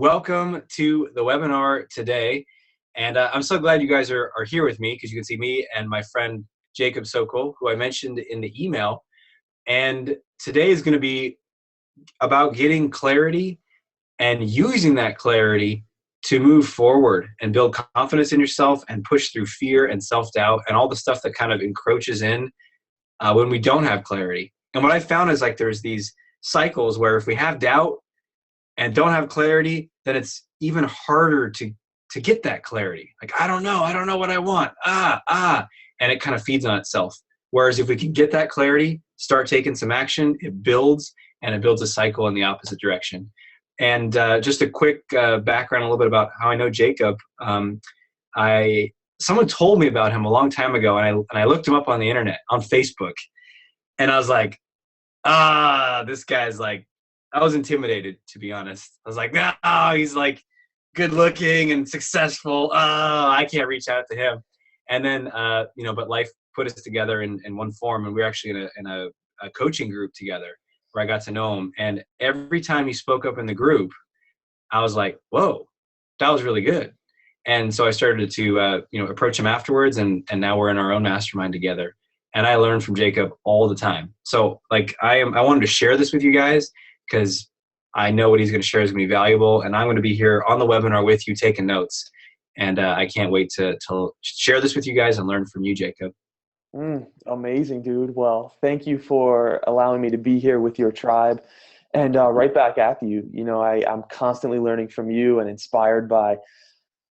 welcome to the webinar today. And I'm so glad you guys are here with me because you can see me and my friend Jacob Sokol, who I mentioned in the email. And today is going to be about getting clarity and using that clarity to move forward and build confidence in yourself and push through fear and self-doubt and all the stuff that kind of encroaches in when we don't have clarity. And what I found is like there's these cycles where if we have doubt and don't have clarity, then it's even harder to get that clarity. Like, I don't know what I want. And it kind of feeds on itself. Whereas if we can get that clarity, start taking some action, it builds, and it builds a cycle in the opposite direction. And just a quick background, a little bit about how I know Jacob. Someone told me about him a long time ago, and I looked him up on the internet, on Facebook, and I was like, this guy's like, I was intimidated, to be honest. I was like, he's like good looking and successful. I can't reach out to him. And then, but life put us together in one form, and we were actually in a coaching group together where I got to know him. And every time he spoke up in the group, I was like, whoa, that was really good. And so I started to, approach him afterwards, and now we're in our own mastermind together. And I learn from Jacob all the time. So like I wanted to share this with you guys because I know what he's going to share is going to be valuable. And I'm going to be here on the webinar with you taking notes. And I can't wait to share this with you guys and learn from you, Jacob. Amazing, dude. Well, thank you for allowing me to be here with your tribe. And right back at you. I'm constantly learning from you and inspired by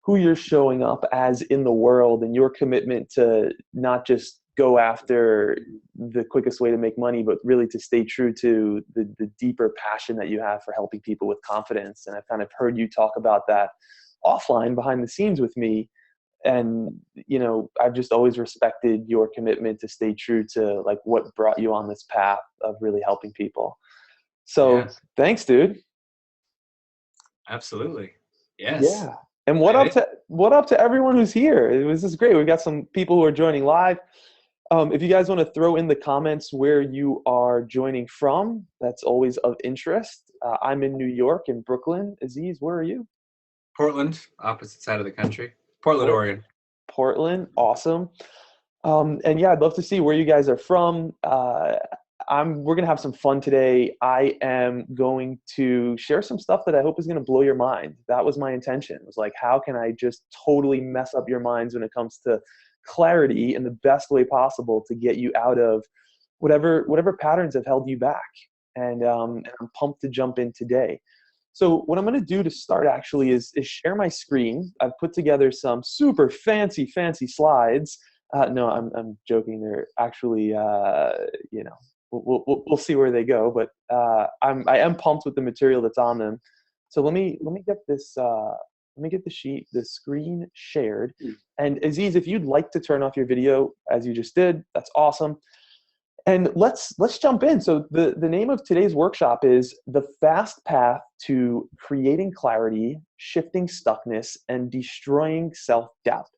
who you're showing up as in the world and your commitment to not just go after the quickest way to make money, but really to stay true to the deeper passion that you have for helping people with confidence. And I've kind of heard you talk about that offline behind the scenes with me. And, I've just always respected your commitment to stay true to like what brought you on this path of really helping people. So Thanks, dude. Absolutely. Yes. Yeah. And what up to everyone who's here? This is great. We've got some people who are joining live. If you guys want to throw in the comments where you are joining from, that's always of interest. I'm in New York, in Brooklyn. Aziz, where are you? Portland, opposite side of the country. Portland, Oregon. Portland, awesome. And yeah, I'd love to see where you guys are from. We're gonna have some fun today. I am going to share some stuff that I hope is gonna blow your mind. That was my intention. It was like, how can I just totally mess up your minds when it comes to clarity in the best way possible to get you out of whatever patterns have held you back. And I'm pumped to jump in today. So what I'm going to do to start actually is share my screen. I've put together some super fancy slides. No, I'm joking. They're actually, we'll see where they go. But I am pumped with the material that's on them. So let me get this. Let me get the screen shared. And Aziz, if you'd like to turn off your video as you just did, that's awesome. And let's jump in. So the name of today's workshop is The Fast Path to Creating Clarity, Shifting Stuckness, and Destroying Self-Doubt.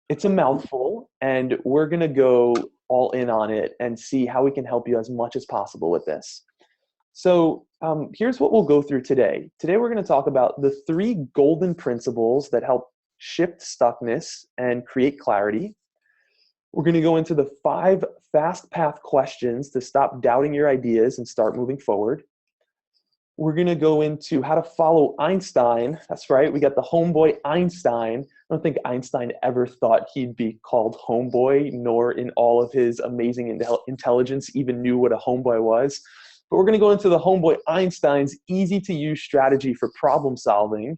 It's a mouthful, and we're going to go all in on it and see how we can help you as much as possible with this. So here's what we'll go through today. Today we're going to talk about the 3 golden principles that help shift stuckness and create clarity. We're going to go into the 5 fast path questions to stop doubting your ideas and start moving forward. We're going to go into how to follow Einstein. That's right, we got the homeboy Einstein. I don't think Einstein ever thought he'd be called homeboy, nor in all of his amazing intelligence even knew what a homeboy was. But we're going to go into the homeboy Einstein's easy-to-use strategy for problem solving.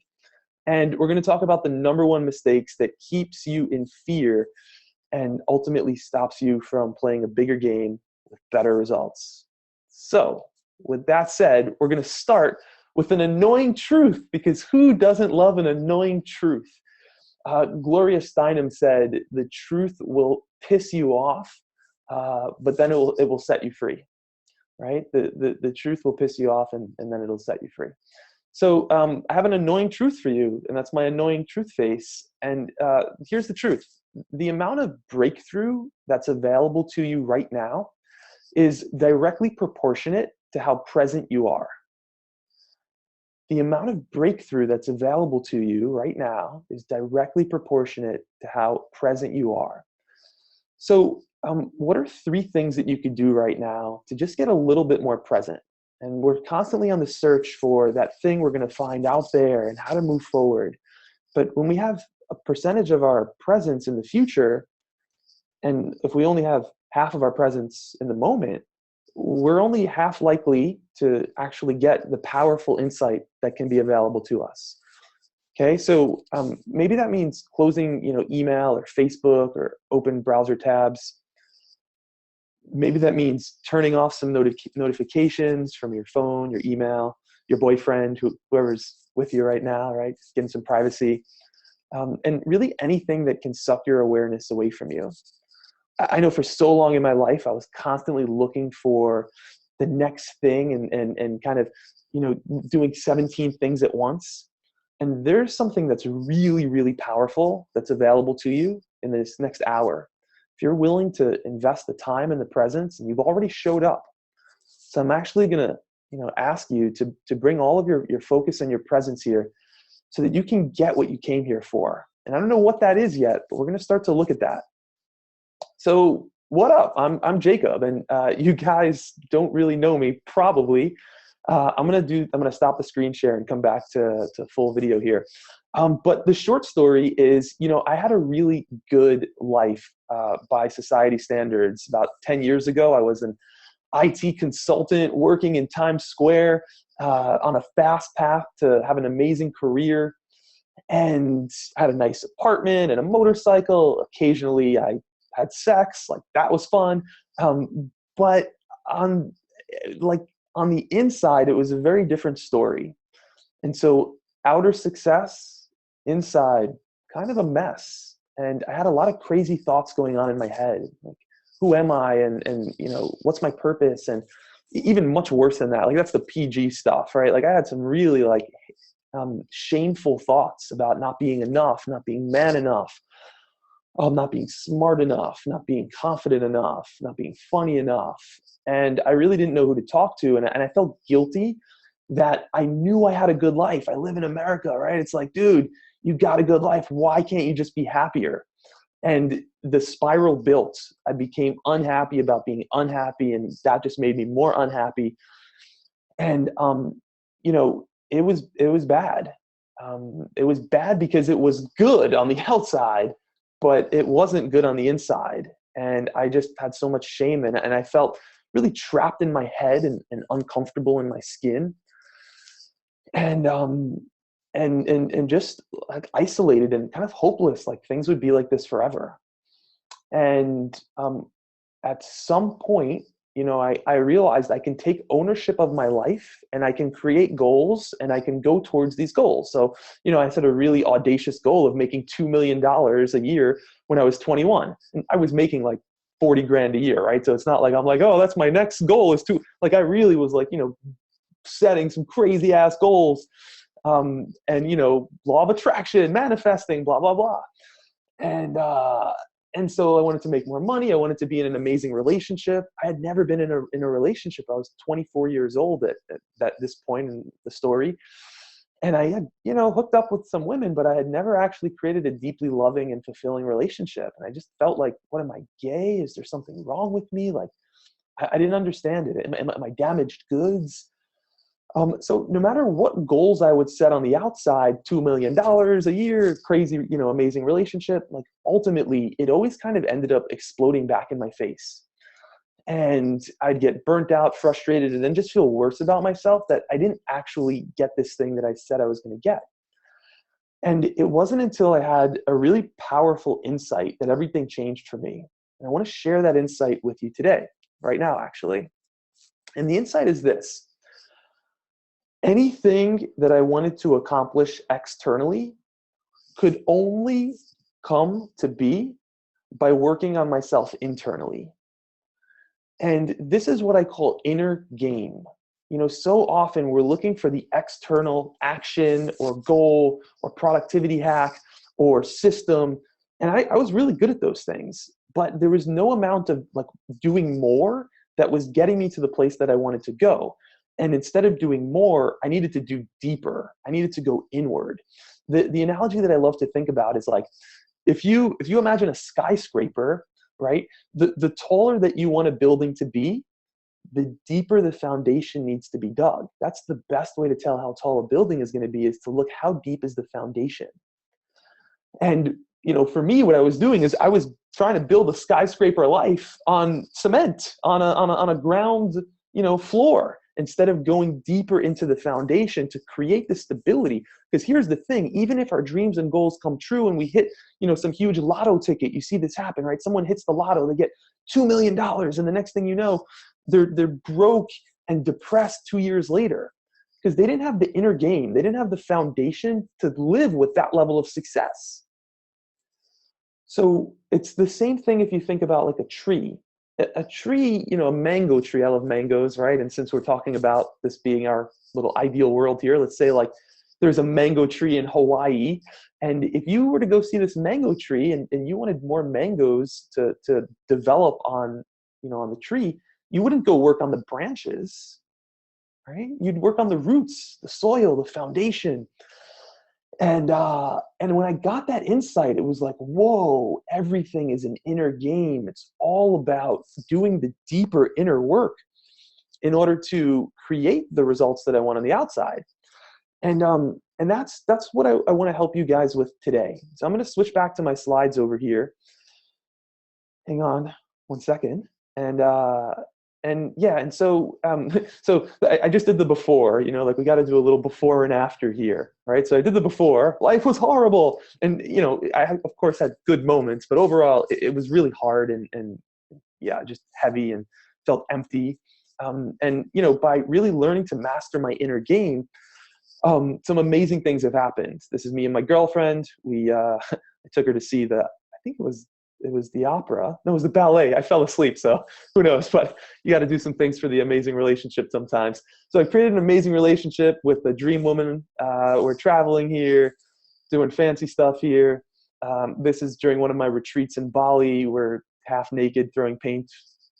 And we're going to talk about the #1 mistakes that keeps you in fear and ultimately stops you from playing a bigger game with better results. So with that said, we're going to start with an annoying truth, because who doesn't love an annoying truth? Gloria Steinem said, the truth will piss you off, but then it will set you free. Right? The truth will piss you off and then it'll set you free. So I have an annoying truth for you, and that's my annoying truth face. And here's the truth. The amount of breakthrough that's available to you right now is directly proportionate to how present you are. the amount of breakthrough that's available to you right now is directly proportionate to how present you are. So, what are 3 things that you could do right now to just get a little bit more present? And we're constantly on the search for that thing we're going to find out there and how to move forward. But when we have a percentage of our presence in the future, and if we only have half of our presence in the moment, we're only half likely to actually get the powerful insight that can be available to us. Okay, so maybe that means closing, email or Facebook or open browser tabs. Maybe that means turning off some notifications from your phone, your email, your boyfriend, whoever's with you right now, right? Getting some privacy, and really anything that can suck your awareness away from you. I know for so long in my life, I was constantly looking for the next thing and kind of, doing 17 things at once. And there's something that's really, really powerful that's available to you in this next hour. If you're willing to invest the time and the presence, and you've already showed up. So I'm actually going to, ask you to bring all of your focus and your presence here so that you can get what you came here for. And I don't know what that is yet, but we're going to start to look at that. So what up? I'm Jacob, and you guys don't really know me probably. I'm gonna stop the screen share and come back to full video here. But the short story is, I had a really good life by society standards. About 10 years ago, I was an IT consultant working in Times Square on a fast path to have an amazing career, and had a nice apartment and a motorcycle. Occasionally, I had sex, like that was fun. But on the inside, it was a very different story. And so outer success, inside, kind of a mess. And I had a lot of crazy thoughts going on in my head. Like, who am I? And what's my purpose? And even much worse than that, like that's the PG stuff, right? Like I had some really shameful thoughts about not being enough, not being man enough, not being smart enough, not being confident enough, not being funny enough. And I really didn't know who to talk to. And I felt guilty that I knew I had a good life. I live in America, right? It's like, dude, you got a good life. Why can't you just be happier? And the spiral built. I became unhappy about being unhappy, and that just made me more unhappy. And, it was bad. It was bad because it was good on the outside, but it wasn't good on the inside. And I just had so much shame and I felt really trapped in my head and uncomfortable in my skin. And just like isolated and kind of hopeless, like things would be like this forever. And at some point, I realized I can take ownership of my life and I can create goals and I can go towards these goals. So, I set a really audacious goal of making $2 million a year when I was 21. And I was making like 40 grand a year, right? So it's not like I'm like, oh, that's my next goal is to, like, I really was like, setting some crazy ass goals. And, law of attraction, manifesting, blah, blah, blah. And so I wanted to make more money. I wanted to be in an amazing relationship. I had never been in a relationship. I was 24 years old at this point in the story. And I had, hooked up with some women, but I had never actually created a deeply loving and fulfilling relationship. And I just felt like, what am I, gay? Is there something wrong with me? Like, I didn't understand it. Am I damaged goods? So no matter what goals I would set on the outside, $2 million a year, crazy, amazing relationship, like ultimately it always kind of ended up exploding back in my face. And I'd get burnt out, frustrated, and then just feel worse about myself that I didn't actually get this thing that I said I was going to get. And it wasn't until I had a really powerful insight that everything changed for me. And I want to share that insight with you today, right now, actually. And the insight is this. Anything that I wanted to accomplish externally could only come to be by working on myself internally. And this is what I call inner game. So often we're looking for the external action or goal or productivity hack or system. And I was really good at those things, but there was no amount of like doing more that was getting me to the place that I wanted to go. And instead of doing more, I needed to do deeper. I needed to go inward. The analogy that I love to think about is like, if you imagine a skyscraper, right? The taller that you want a building to be, the deeper the foundation needs to be dug. That's the best way to tell how tall a building is going to be, is to look how deep is the foundation. And for me, what I was doing is I was trying to build a skyscraper life on cement, on a ground, floor, instead of going deeper into the foundation to create the stability. Because here's the thing: even if our dreams and goals come true and we hit, some huge lotto ticket, you see this happen, right? Someone hits the lotto, they get $2 million, and the next thing you know, they're broke and depressed 2 years later, because they didn't have the inner game. They didn't have the foundation to live with that level of success. So it's the same thing if you think about like a tree. A tree, a mango tree, I love mangoes, right? And since we're talking about this being our little ideal world here, let's say like there's a mango tree in Hawaii. And if you were to go see this mango tree and you wanted more mangoes to develop on the tree, you wouldn't go work on the branches, right? You'd work on the roots, the soil, the foundation. And when I got that insight, it was like, whoa, everything is an inner game. It's all about doing the deeper inner work in order to create the results that I want on the outside. And that's what I want to help you guys with today. So I'm going to switch back to my slides over here. Hang on one second. So I just did the before, like we got to do a little before and after here, right? So I did the before. Life was horrible, and I of course had good moments, but overall it was really hard and just heavy and felt empty. By really learning to master my inner game, some amazing things have happened. This is me and my girlfriend. I took her to see I think it was the opera. No, it was the ballet. I fell asleep, so who knows? But you got to do some things for the amazing relationship sometimes. So I created an amazing relationship with a dream woman. We're traveling here, doing fancy stuff here. This is during one of my retreats in Bali. We're half naked, throwing paint.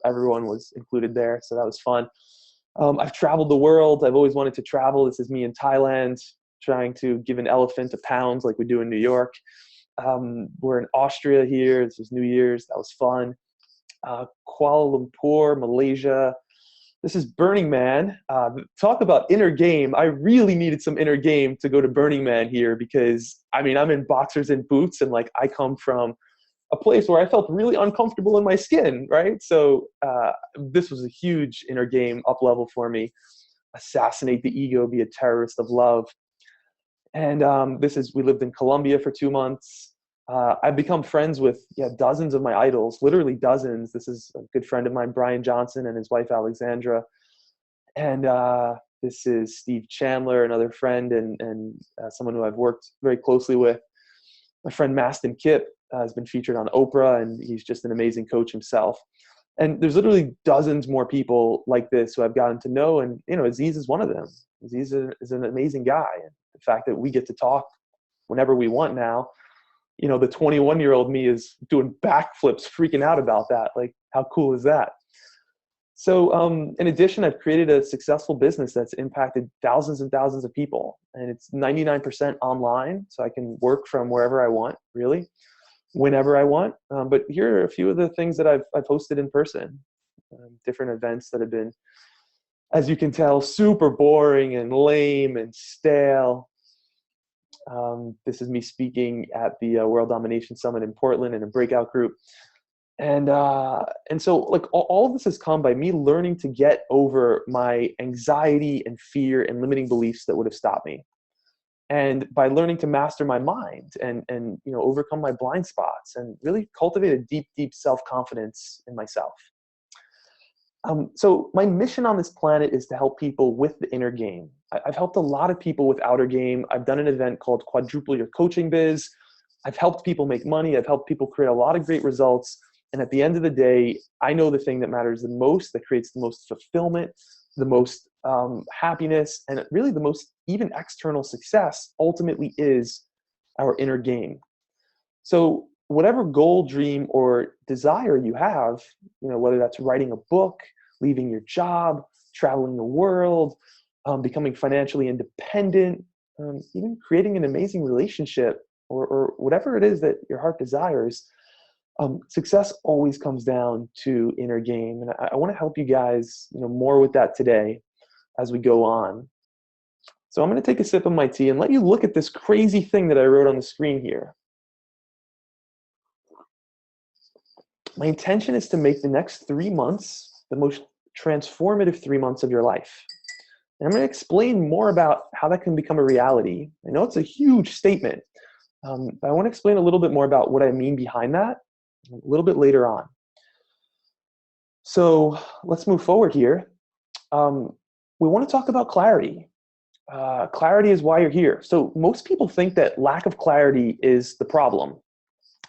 Everyone was included there, so that was fun. I've traveled the world. I've always wanted to travel. This is me in Thailand, trying to give an elephant a pound like we do in New York. We're in Austria here. This was New Year's. That was fun. Kuala Lumpur, Malaysia. This is Burning Man. Talk about inner game. I really needed some inner game to go to Burning Man here because, I'm in boxers and boots, and like I come from a place where I felt really uncomfortable in my skin, right? So this was a huge inner game up level for me. Assassinate the ego, be a terrorist of love. And we lived in Colombia for 2 months. I've become friends with dozens of my idols, literally dozens. This is a good friend of mine, Brian Johnson, and his wife, Alexandra. And this is Steve Chandler, another friend and someone who I've worked very closely with. My friend Mastin Kipp has been featured on Oprah, and he's just an amazing coach himself. And there's literally dozens more people like this who I've gotten to know, and Aziz is one of them. Aziz is an amazing guy. And the fact that we get to talk whenever we want now, the 21-year-old me is doing backflips, freaking out about that. Like, how cool is that? So in addition, I've created a successful business that's impacted thousands and thousands of people, and it's 99% online, so I can work from wherever I want, really, whenever I want. But here are a few of the things that I've hosted in person, different events that have been, as you can tell, super boring and lame and stale. This is me speaking at the World Domination Summit in Portland in a breakout group. And so like all of this has come by me learning to get over my anxiety and fear and limiting beliefs that would have stopped me. And by learning to master my mind and overcome my blind spots and really cultivate a deep, deep self-confidence in myself. So my mission on this planet is to help people with the inner game. I've helped a lot of people with outer game. I've done an event called Quadruple Your Coaching Biz. I've helped people make money. I've helped people create a lot of great results. And at the end of the day, I know the thing that matters the most, that creates the most fulfillment, the most happiness, and really the most even external success ultimately is our inner game. So whatever goal, dream, or desire you have, whether that's writing a book, leaving your job, traveling the world, becoming financially independent, even creating an amazing relationship, or whatever it is that your heart desires. Success always comes down to inner game. And I want to help you guys, more with that today as we go on. So I'm going to take a sip of my tea and let you look at this crazy thing that I wrote on the screen here. My intention is to make the next 3 months the most transformative 3 months of your life. And I'm going to explain more about how that can become a reality. I know it's a huge statement, but I want to explain a little bit more about what I mean behind that a little bit later on. So let's move forward here. We want to talk about clarity. Clarity is why you're here. So most people think that lack of clarity is the problem,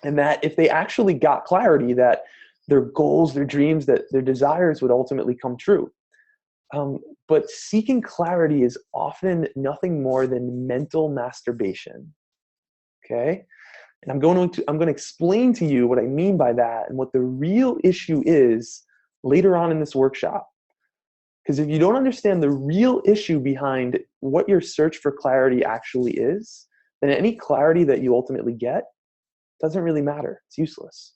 and that if they actually got clarity, that their goals, their dreams, that their desires would ultimately come true. But seeking clarity is often nothing more than mental masturbation. Okay? And I'm going to explain to you what I mean by that and what the real issue is later on in this workshop. Because if you don't understand the real issue behind what your search for clarity actually is, then any clarity that you ultimately get doesn't really matter. It's useless.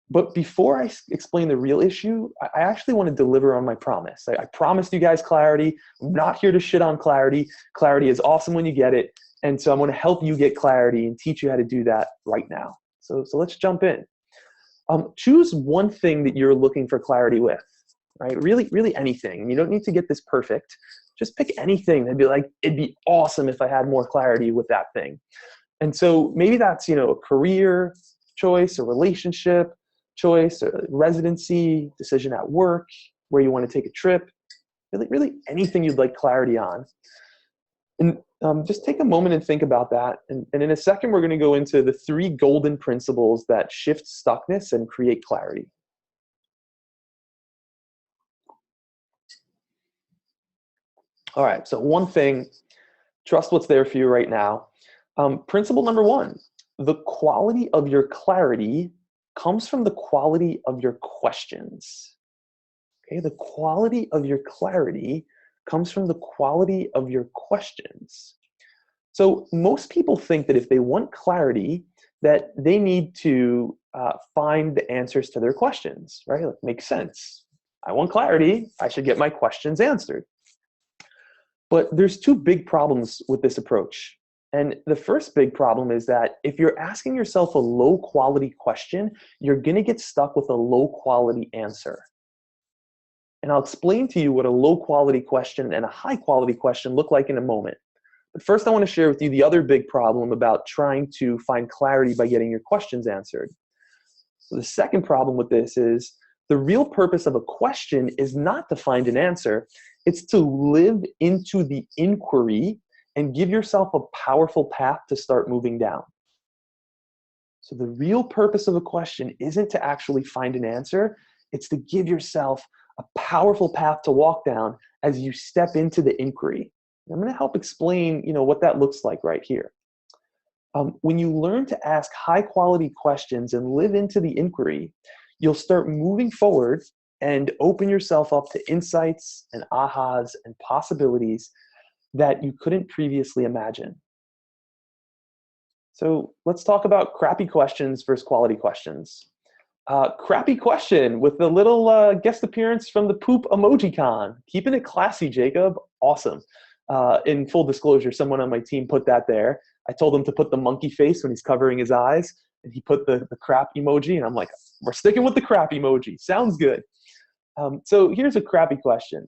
But before I explain the real issue, I actually want to deliver on my promise. I promised you guys clarity. I'm not here to shit on clarity. Clarity is awesome when you get it. And so I'm going to help you get clarity and teach you how to do that right now. So let's jump in. Choose one thing that you're looking for clarity with, right? Really anything. You don't need to get this perfect. Just pick anything that'd be like, it'd be awesome if I had more clarity with that thing. And so maybe that's, a career choice, a relationship choice, a residency, decision at work, where you want to take a trip, really anything you'd like clarity on. And just take a moment and think about that. And in a second, we're going to go into the 3 golden principles that shift stuckness and create clarity. All right, so one thing, trust what's there for you right now. Principle number 1, the quality of your clarity comes from the quality of your questions. Okay, the quality of your clarity comes from the quality of your questions. So most people think that if they want clarity, that they need to find the answers to their questions, right? It makes sense. I want clarity. I should get my questions answered. But there's 2 big problems with this approach. And the first big problem is that if you're asking yourself a low quality question, you're going to get stuck with a low quality answer. And I'll explain to you what a low quality question and a high quality question look like in a moment. But first I want to share with you the other big problem about trying to find clarity by getting your questions answered. So the second problem with this is the real purpose of a question is not to find an answer. It's to live into the inquiry and give yourself a powerful path to start moving down. So the real purpose of a question isn't to actually find an answer. It's to give yourself a powerful path to walk down as you step into the inquiry. I'm going to help explain, what that looks like right here. When you learn to ask high quality questions and live into the inquiry, you'll start moving forward and open yourself up to insights and ahas and possibilities that you couldn't previously imagine. So let's talk about crappy questions versus quality questions. Crappy question with the little guest appearance from the poop emoji con. Keeping it classy, Jacob. Awesome. In full disclosure, someone on my team put that there. I told him to put the monkey face when he's covering his eyes, and he put the crap emoji, and I'm like, we're sticking with the crap emoji. Sounds good. So here's a crappy question.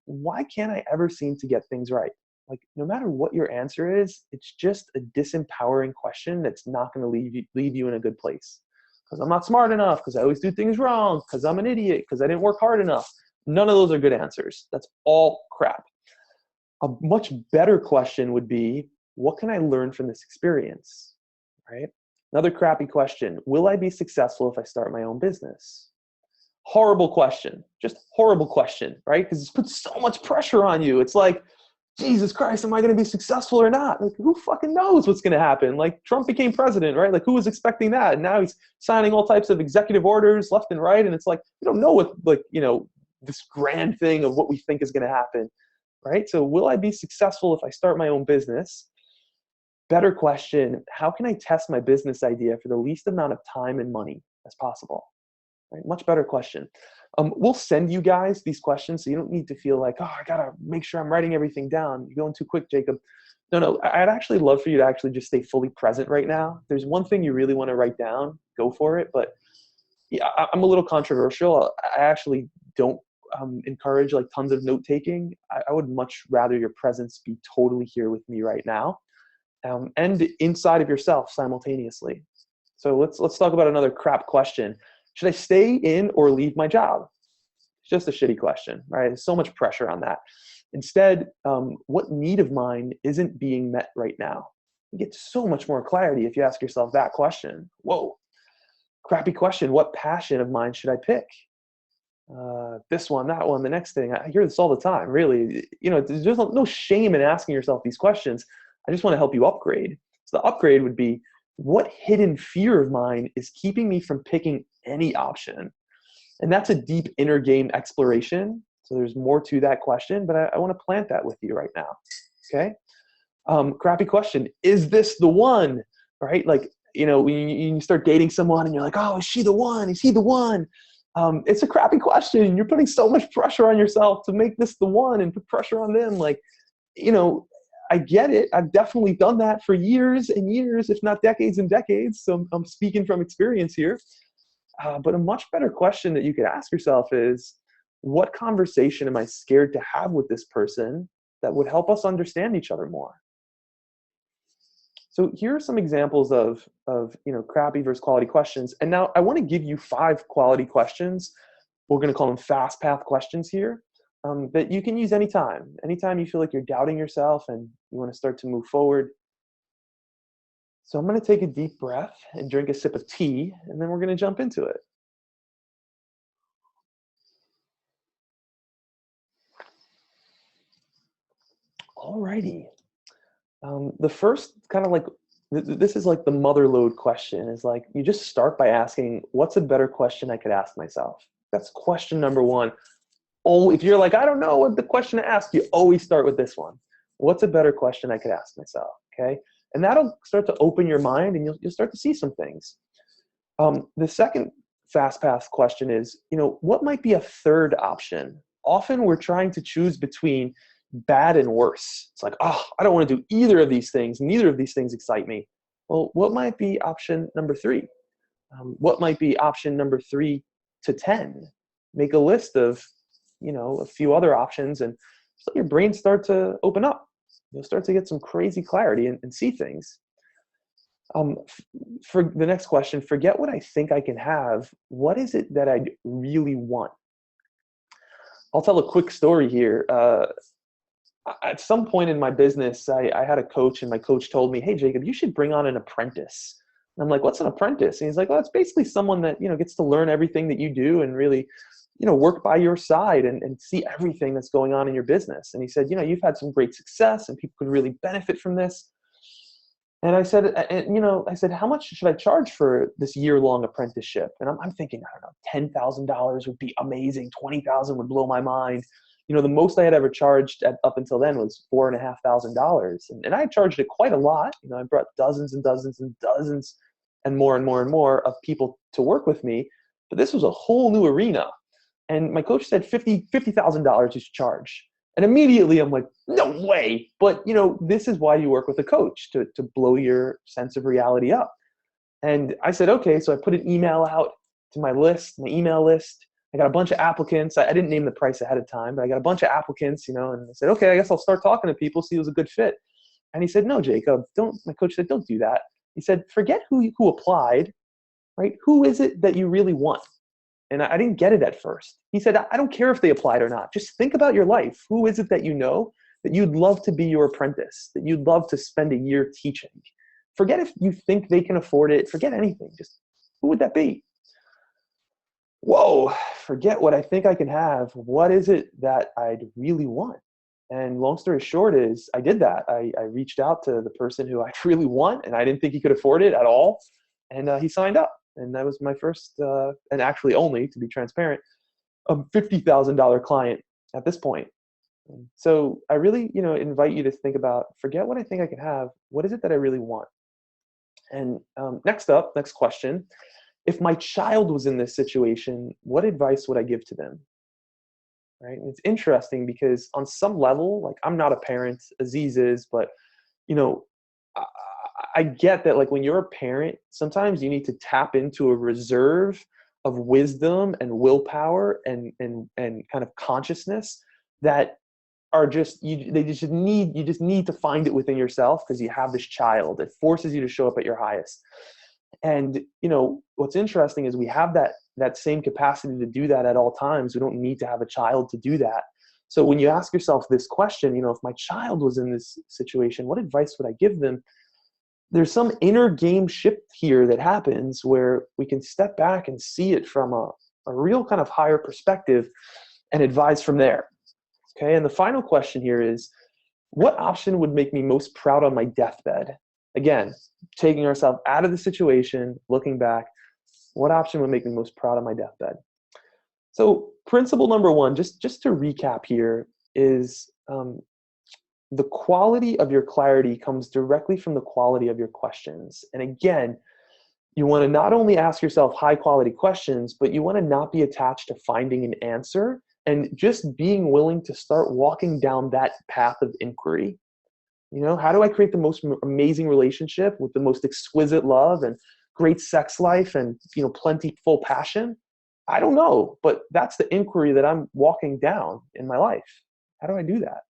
Why can't I ever seem to get things right? Like, no matter what your answer is, it's just a disempowering question that's not going to leave you in a good place. Because I'm not smart enough, because I always do things wrong, because I'm an idiot, because I didn't work hard enough. None of those are good answers. That's all crap. A much better question would be, what can I learn from this experience, right? Another crappy question, will I be successful if I start my own business? Horrible question, just horrible question, right? Because it puts so much pressure on you. It's like, Jesus Christ, am I going to be successful or not? Like, who fucking knows what's going to happen? Like, Trump became president, right? Like, who was expecting that? And now he's signing all types of executive orders left and right. And it's like, you don't know what, this grand thing of what we think is going to happen, right? So will I be successful if I start my own business? Better question, how can I test my business idea for the least amount of time and money as possible? Right? Much better question. We'll send you guys these questions, so you don't need to feel like, oh, I gotta make sure I'm writing everything down. You're going too quick, Jacob. No, I'd actually love for you to actually just stay fully present right now. If there's one thing you really want to write down, go for it. But yeah, I'm a little controversial. I actually don't encourage like tons of note taking. I would much rather your presence be totally here with me right now, and inside of yourself simultaneously. So let's talk about another crap question. Should I stay in or leave my job? It's just a shitty question, right? There's so much pressure on that. Instead, what need of mine isn't being met right now? You get so much more clarity if you ask yourself that question. Whoa, crappy question. What passion of mine should I pick? This one, that one, the next thing. I hear this all the time, really. There's no shame in asking yourself these questions. I just want to help you upgrade. So the upgrade would be, what hidden fear of mine is keeping me from picking any option? And that's a deep inner game exploration. So there's more to that question, but I want to plant that with you right now. Okay. Crappy question. Is this the one? Right? Like, when you start dating someone and you're like, oh, is she the one? Is he the one? It's a crappy question. You're putting so much pressure on yourself to make this the one and put pressure on them. Like, I get it. I've definitely done that for years and years, if not decades and decades. So I'm speaking from experience here. But a much better question that you could ask yourself is, what conversation am I scared to have with this person that would help us understand each other more? So here are some examples of crappy versus quality questions. And now I want to give you 5 quality questions. We're going to call them fast path questions here. That you can use anytime. Anytime you feel like you're doubting yourself and you want to start to move forward. So I'm going to take a deep breath and drink a sip of tea, and then we're going to jump into it. Alrighty. The first kind of like, this is like the mother load question, is like, you just start by asking, what's a better question I could ask myself? That's question number 1. Oh, if you're like, I don't know what the question to ask, you always start with this one. What's a better question I could ask myself? Okay. And that'll start to open your mind, and you'll start to see some things. The second fast path question is, what might be a third option? Often we're trying to choose between bad and worse. It's like, oh, I don't want to do either of these things. Neither of these things excite me. Well, what might be option number 3? What might be option number 3 to 10? Make a list of a few other options, and just let your brain start to open up. You'll start to get some crazy clarity and see things. For the next question, forget what I think I can have. What is it that I really want? I'll tell a quick story here. At some point in my business, I had a coach, and my coach told me, hey, Jacob, you should bring on an apprentice. And I'm like, what's an apprentice? And he's like, well, it's basically someone that, gets to learn everything that you do and really work by your side and see everything that's going on in your business. And he said, you've had some great success and people could really benefit from this. And I said, how much should I charge for this year-long apprenticeship? And I'm thinking, I don't know, $10,000 would be amazing. $20,000 would blow my mind. The most I had ever charged up until then was $4,500. And I charged it quite a lot. I brought dozens and dozens and dozens and more and more and more of people to work with me. But this was a whole new arena. And my coach said $50,000 you should charge. And immediately I'm like, no way. But, this is why you work with a coach, to blow your sense of reality up. And I said, okay. So I put an email out to my email list. I got a bunch of applicants. I didn't name the price ahead of time, but I got a bunch of applicants, and I said, okay, I guess I'll start talking to people, see who's a good fit. And he said, no, Jacob, my coach said, don't do that. He said, forget who applied, right? Who is it that you really want? And I didn't get it at first. He said, I don't care if they applied or not. Just think about your life. Who is it that that you'd love to be your apprentice, that you'd love to spend a year teaching? Forget if you think they can afford it. Forget anything. Just who would that be? Whoa, forget what I think I can have. What is it that I'd really want? And long story short is I did that. I reached out to the person who I really want, and I didn't think he could afford it at all. And he signed up. And that was my first, and actually only, to be transparent, a $50,000 client at this point. So I really, invite you to think about, forget what I think I can have. What is it that I really want? And next question. If my child was in this situation, what advice would I give to them? Right? And it's interesting because on some level, like, I'm not a parent, Aziz is, but you know, I, I get that, like, when you're a parent, sometimes you need to tap into a reserve of wisdom and willpower and kind of consciousness that are just, you just need to find it within yourself because you have this child. It forces you to show up at your highest. And what's interesting is we have that same capacity to do that at all times. We don't need to have a child to do that. So when you ask yourself this question, if my child was in this situation, what advice would I give them? There's some inner game shift here that happens where we can step back and see it from a real kind of higher perspective and advise from there. Okay, and the final question here is, what option would make me most proud on my deathbed? Again, taking ourselves out of the situation, looking back, what option would make me most proud on my deathbed? So principle number one, just to recap here, is the quality of your clarity comes directly from the quality of your questions. And again, you want to not only ask yourself high quality questions, but you want to not be attached to finding an answer and just being willing to start walking down that path of inquiry. How do I create the most amazing relationship with the most exquisite love and great sex life and, plentiful passion? I don't know, but that's the inquiry that I'm walking down in my life. How do I do that?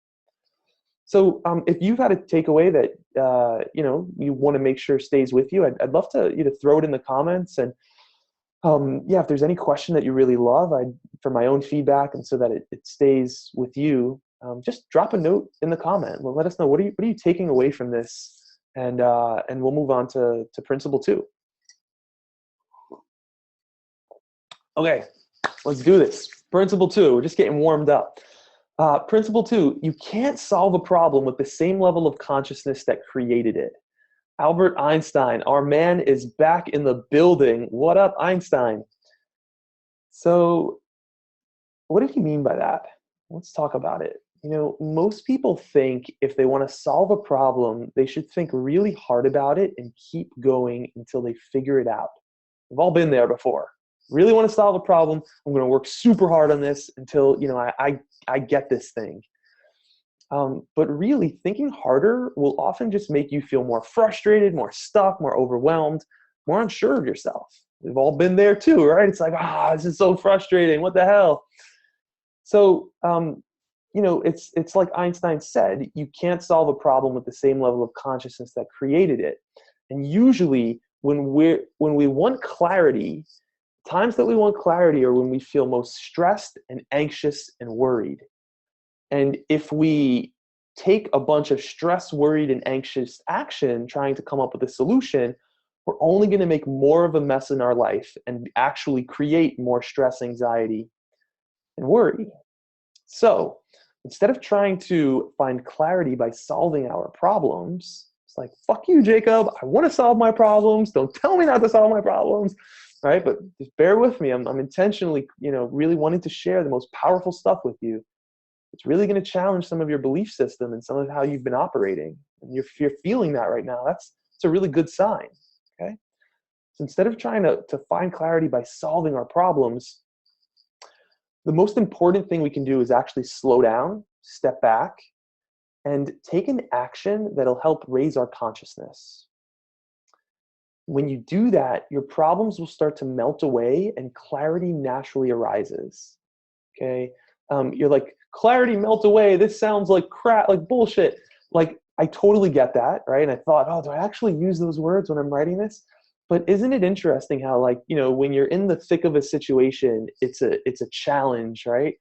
So if you've had a takeaway that, you want to make sure stays with you, I'd love to throw it in the comments. And if there's any question that you really love, for my own feedback and so that it stays with you, just drop a note in the comment. Well, let us know, what are you taking away from this? And we'll move on to principle 2. Okay, let's do this. Principle 2, we're just getting warmed up. Principle 2, you can't solve a problem with the same level of consciousness that created it. Albert Einstein, our man, is back in the building. What up, Einstein? So what did he mean by that? Let's talk about it. Most people think if they want to solve a problem, they should think really hard about it and keep going until they figure it out. We've all been there before. Really want to solve a problem. I'm going to work super hard on this until, I get this thing. But really, thinking harder will often just make you feel more frustrated, more stuck, more overwhelmed, more unsure of yourself. We've all been there too, right? It's like, this is so frustrating. What the hell? So, it's like Einstein said, you can't solve a problem with the same level of consciousness that created it. And usually when we want clarity, times that we want clarity are when we feel most stressed and anxious and worried. And if we take a bunch of stress, worried, and anxious action trying to come up with a solution, we're only going to make more of a mess in our life and actually create more stress, anxiety, and worry. So instead of trying to find clarity by solving our problems, it's like, fuck you, Jacob. I want to solve my problems. Don't tell me not to solve my problems. Right? But just bear with me. I'm intentionally, really wanting to share the most powerful stuff with you. It's really going to challenge some of your belief system and some of how you've been operating. And if you're feeling that right now, it's a really good sign. Okay. So instead of trying to find clarity by solving our problems, the most important thing we can do is actually slow down, step back, and take an action that'll help raise our consciousness. When you do that, your problems will start to melt away and clarity naturally arises. Okay. You're like, clarity melt away. This sounds like crap, like bullshit. Like, I totally get that. Right. And I thought, do I actually use those words when I'm writing this? But isn't it interesting how, like, when you're in the thick of a situation, it's a challenge, right?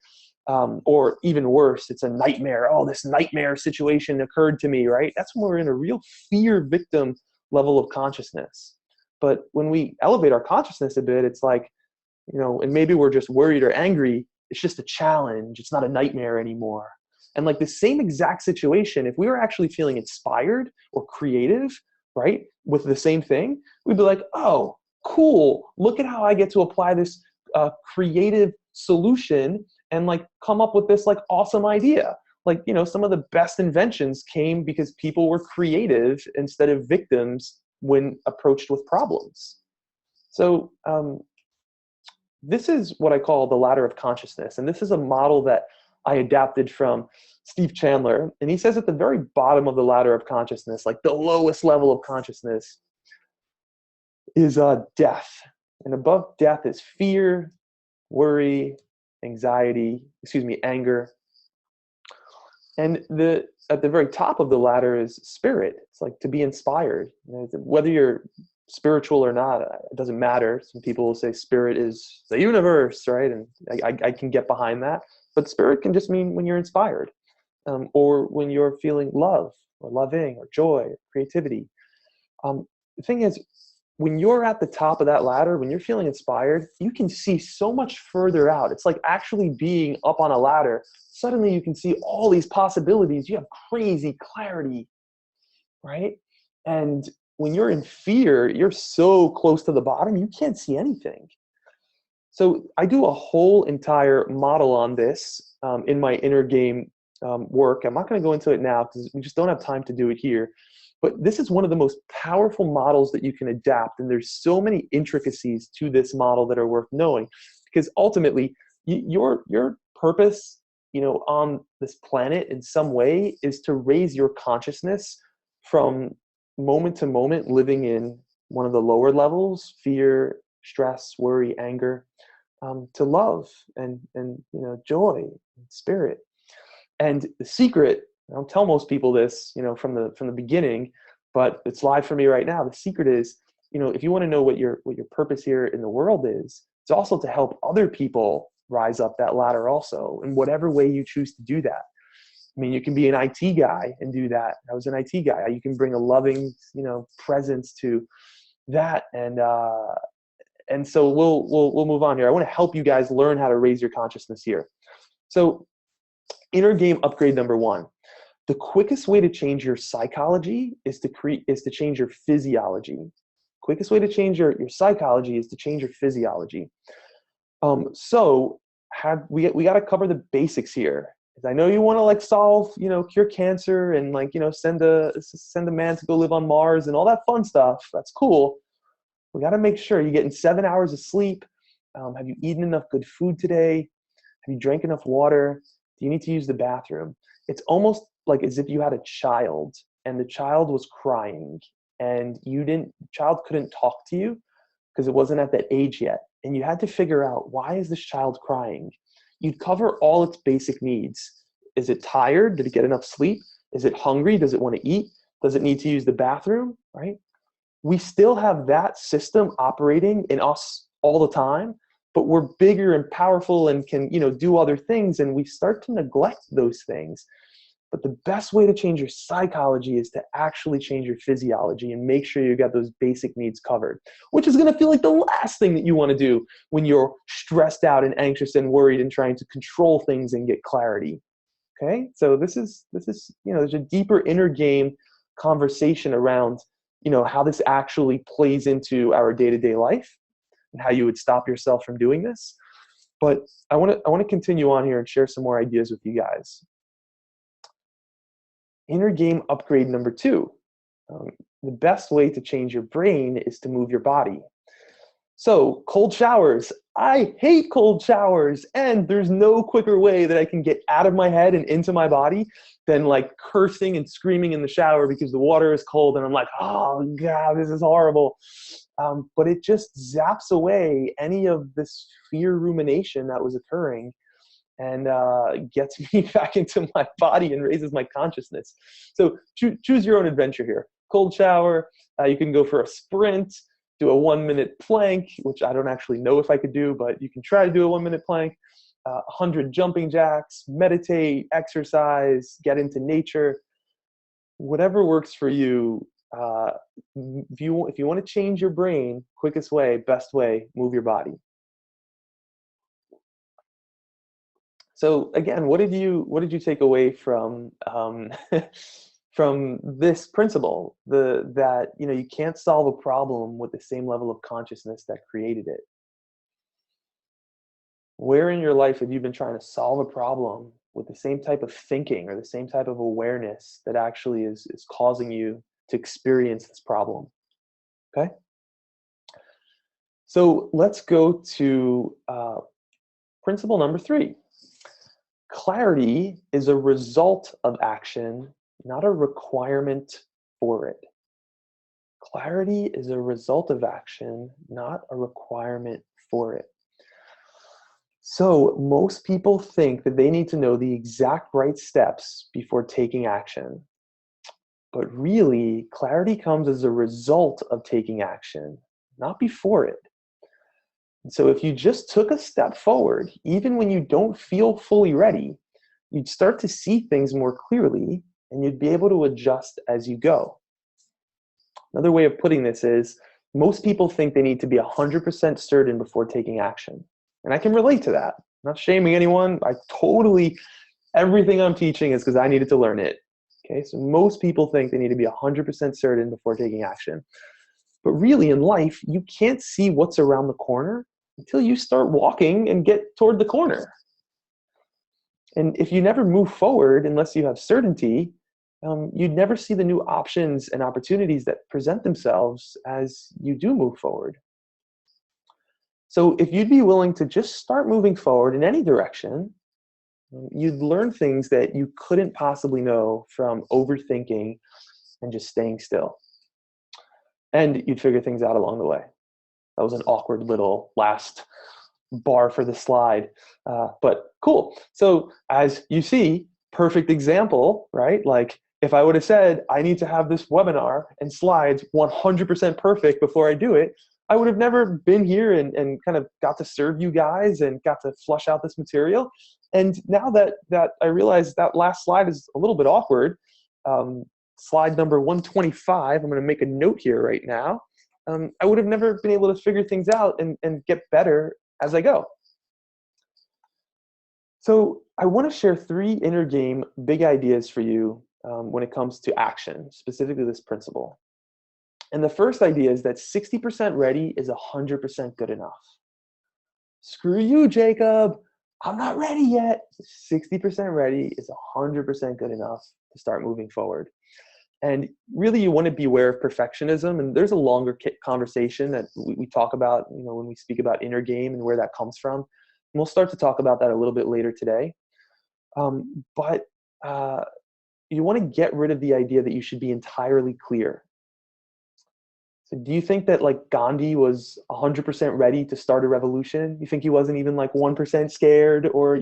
Or even worse, it's a nightmare. Oh, this nightmare situation occurred to me, right? That's when we're in a real fear victim level of consciousness. But when we elevate our consciousness a bit, it's like, and maybe we're just worried or angry, it's just a challenge. It's not a nightmare anymore. And like the same exact situation, if we were actually feeling inspired or creative, right, with the same thing, we'd be like, oh, cool. Look at how I get to apply this creative solution and like come up with this like awesome idea. Like, you know, some of the best inventions came because people were creative instead of victims when approached with problems. So this is what I call the ladder of consciousness. And this is a model that I adapted from Steve Chandler. And he says at the very bottom of the ladder of consciousness, like the lowest level of consciousness, is death. And above death is fear, worry, anxiety, anger. And at the very top of the ladder is spirit. It's like to be inspired. You know, whether you're spiritual or not, it doesn't matter. Some people will say spirit is the universe, right? And I can get behind that. But spirit can just mean when you're inspired, or when you're feeling love or loving or joy or creativity. The thing is, when you're at the top of that ladder, when you're feeling inspired, you can see so much further out. It's like actually being up on a ladder. Suddenly you can see all these possibilities. You have crazy clarity, right? And when you're in fear, you're so close to the bottom, you can't see anything. So I do a whole entire model on this in my inner game work. I'm not going to go into it now because we just don't have time to do it here. But this is one of the most powerful models that you can adapt. And there's so many intricacies to this model that are worth knowing, because ultimately your purpose, you know, on this planet in some way is to raise your consciousness from moment to moment, living in one of the lower levels, fear, stress, worry, anger, to love and you know, joy and spirit. And the secret, I don't tell most people this, you know, from the beginning, but it's live for me right now. The secret is, you know, if you want to know what your purpose here in the world is, it's also to help other people rise up that ladder also, in whatever way you choose to do that. I mean, you can be an IT guy and do that. I was an IT guy. You can bring a loving, you know, presence to that, and so we'll move on here. I want to help you guys learn how to raise your consciousness here. So, inner game upgrade number 1. The quickest way to change your psychology is to change your physiology. Quickest way to change your psychology is to change your physiology. So we got to cover the basics here. I know you want to like solve, you know, cure cancer and like, you know, send a man to go live on Mars and all that fun stuff. That's cool. We got to make sure you're getting 7 hours of sleep. Have you eaten enough good food today? Have you drank enough water? Do you need to use the bathroom? It's almost like as if you had a child and the child was crying and the child couldn't talk to you because it wasn't at that age yet. And you had to figure out, why is this child crying? You'd cover all its basic needs. Is it tired? Did it get enough sleep? Is it hungry? Does it want to eat? Does it need to use the bathroom? Right? We still have that system operating in us all the time, but we're bigger and powerful and can, you know, do other things, and we start to neglect those things. But the best way to change your psychology is to actually change your physiology and make sure you got those basic needs covered, which is going to feel like the last thing that you want to do when you're stressed out and anxious and worried and trying to control things and get clarity. Okay? So this is, you know, there's a deeper inner game conversation around, you know, how this actually plays into our day-to-day life and how you would stop yourself from doing this. But I want to continue on here and share some more ideas with you guys. Inner game upgrade number 2. The best way to change your brain is to move your body. So cold showers. I hate cold showers, and there's no quicker way that I can get out of my head and into my body than like cursing and screaming in the shower because the water is cold and I'm like, oh God, this is horrible. But it just zaps away any of this fear rumination that was occurring and gets me back into my body and raises my consciousness. So choose your own adventure here. Cold shower, you can go for a sprint, do a 1-minute plank, which I don't actually know if I could do, but you can try to do a 1-minute plank, 100 jumping jacks, meditate, exercise, get into nature, whatever works for you. If you want to change your brain, quickest way, best way, move your body. So again, what did you take away from from this principle? That you know, you can't solve a problem with the same level of consciousness that created it. Where in your life have you been trying to solve a problem with the same type of thinking or the same type of awareness that actually is causing you to experience this problem? Okay. So let's go to principle number 3. Clarity is a result of action, not a requirement for it. Clarity is a result of action, not a requirement for it. So most people think that they need to know the exact right steps before taking action. But really, clarity comes as a result of taking action, not before it. And so if you just took a step forward, even when you don't feel fully ready, you'd start to see things more clearly and you'd be able to adjust as you go. Another way of putting this is most people think they need to be 100% certain before taking action. And I can relate to that. I'm not shaming anyone. Everything I'm teaching is because I needed to learn it. Okay, so most people think they need to be 100% certain before taking action. But really in life, you can't see what's around the corner until you start walking and get toward the corner. And if you never move forward unless you have certainty, you'd never see the new options and opportunities that present themselves as you do move forward. So if you'd be willing to just start moving forward in any direction, you'd learn things that you couldn't possibly know from overthinking and just staying still. And you'd figure things out along the way. That was an awkward little last bar for the slide, but cool. So as you see, perfect example, right? Like if I would have said, I need to have this webinar and slides 100% perfect before I do it, I would have never been here and kind of got to serve you guys and got to flush out this material. And now that I realize that last slide is a little bit awkward, slide number 125, I'm going to make a note here right now. I would have never been able to figure things out and get better as I go. So I want to share 3 inner game big ideas for you when it comes to action, specifically this principle. And the first idea is that 60% ready is 100% good enough. Screw you, Jacob. I'm not ready yet. 60% ready is 100% good enough to start moving forward. And really, you want to beware of perfectionism. And there's a longer conversation that we talk about, when we speak about inner game and where that comes from. And we'll start to talk about that a little bit later today. But you want to get rid of the idea that you should be entirely clear. So do you think that like Gandhi was 100% ready to start a revolution? You think he wasn't even like 1% scared, or,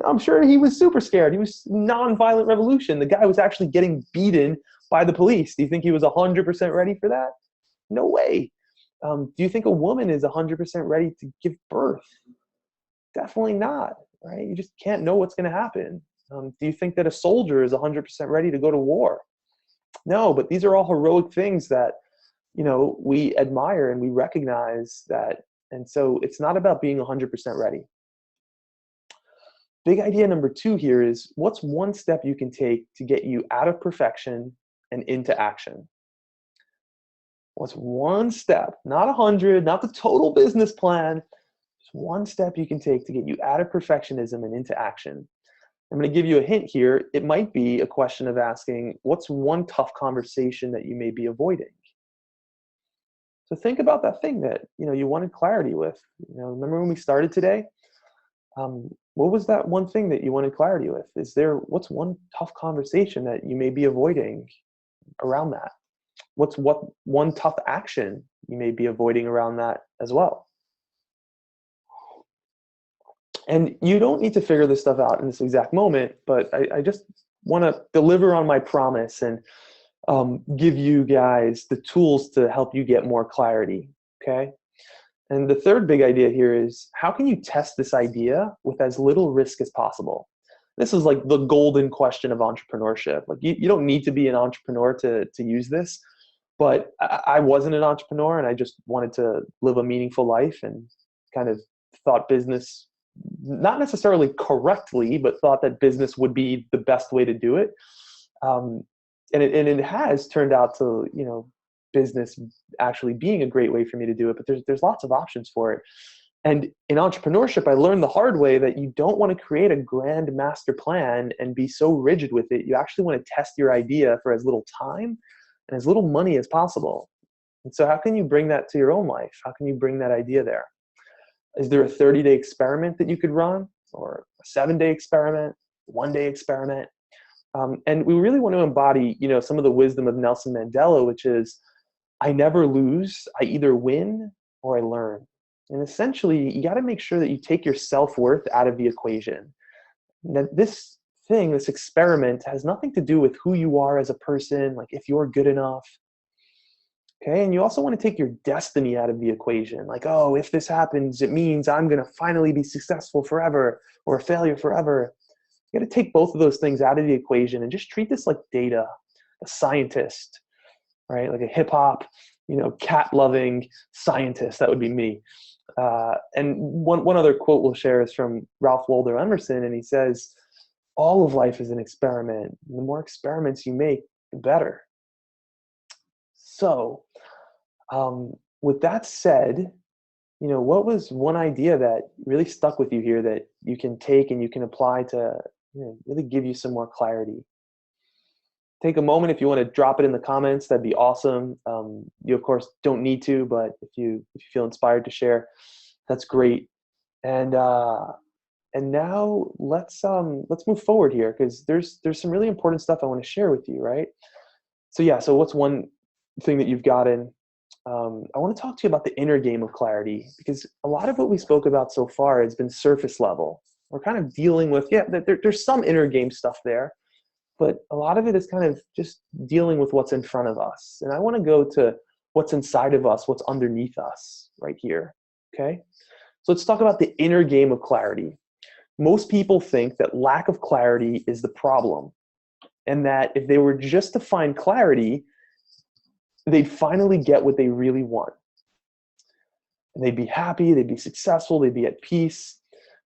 I'm sure he was super scared. He was non-violent revolution. The guy was actually getting beaten by the police. Do you think he was 100% ready for that? No way. Do you think a woman is 100% ready to give birth? Definitely not, right? You just can't know what's going to happen. Do you think that a soldier is 100% ready to go to war? No, but these are all heroic things that we admire and we recognize that. And so it's not about being 100% ready. Big idea number 2 here is, what's one step you can take to get you out of perfection and into action? What's one step, not 100, not the total business plan, just one step you can take to get you out of perfectionism and into action. I'm going to give you a hint here. It might be a question of asking, what's one tough conversation that you may be avoiding? So think about that thing that you wanted clarity with. Remember when we started today? What was that one thing that you wanted clarity with? What's one tough conversation that you may be avoiding around that? What's one tough action you may be avoiding around that as well? And you don't need to figure this stuff out in this exact moment, but I just want to deliver on my promise and give you guys the tools to help you get more clarity, okay? And the third big idea here is, how can you test this idea with as little risk as possible? This is like the golden question of entrepreneurship. Like you don't need to be an entrepreneur to use this, but I wasn't an entrepreneur and I just wanted to live a meaningful life and kind of thought business, not necessarily correctly, but thought that business would be the best way to do it. And it has turned out to, business actually being a great way for me to do it, but there's lots of options for it. And in entrepreneurship, I learned the hard way that you don't want to create a grand master plan and be so rigid with it. You actually want to test your idea for as little time and as little money as possible. And so how can you bring that to your own life? How can you bring that idea there? Is there a 30-day experiment that you could run, or a 7-day experiment, 1-day experiment? And we really want to embody, some of the wisdom of Nelson Mandela, which is, I never lose. I either win or I learn. And essentially, you got to make sure that you take your self-worth out of the equation. That this experiment has nothing to do with who you are as a person, like if you're good enough. Okay, and you also want to take your destiny out of the equation. Like, oh, if this happens, it means I'm going to finally be successful forever or a failure forever. You got to take both of those things out of the equation and just treat this like data, a scientist, right? Like a hip hop, cat loving scientist. That would be me. And one other quote we'll share is from Ralph Waldo Emerson, and he says, all of life is an experiment. The more experiments you make, the better. So with that said, what was one idea that really stuck with you here that you can take and you can apply to really give you some more clarity? Take a moment if you want to drop it in the comments. That'd be awesome. You of course don't need to, but if you feel inspired to share, that's great. And now let's move forward here, because there's some really important stuff I want to share with you, right? So what's one thing that you've gotten? I want to talk to you about the inner game of clarity, because a lot of what we spoke about so far has been surface level. We're kind of dealing with, there's some inner game stuff there, but a lot of it is kind of just dealing with what's in front of us. And I want to go to what's inside of us, what's underneath us right here. Okay. So let's talk about the inner game of clarity. Most people think that lack of clarity is the problem, and that if they were just to find clarity, they'd finally get what they really want. And they'd be happy, they'd be successful, they'd be at peace.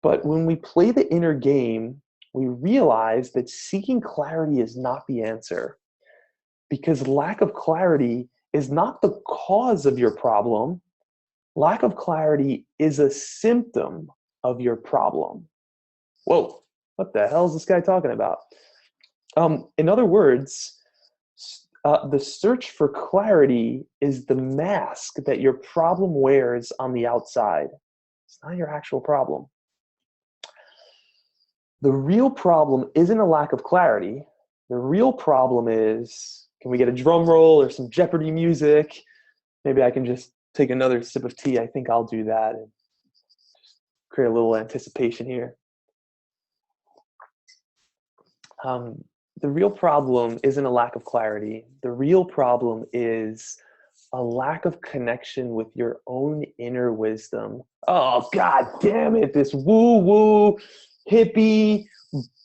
But when we play the inner game, we realize that seeking clarity is not the answer, because lack of clarity is not the cause of your problem. Lack of clarity is a symptom of your problem. Whoa, what the hell is this guy talking about? In other words, the search for clarity is the mask that your problem wears on the outside. It's not your actual problem. The real problem isn't a lack of clarity. The real problem is, can we get a drum roll or some Jeopardy music? Maybe I can just take another sip of tea. I think I'll do that and just create a little anticipation here. The real problem isn't a lack of clarity. The real problem is a lack of connection with your own inner wisdom. Oh, God damn it. This woo-woo, hippie,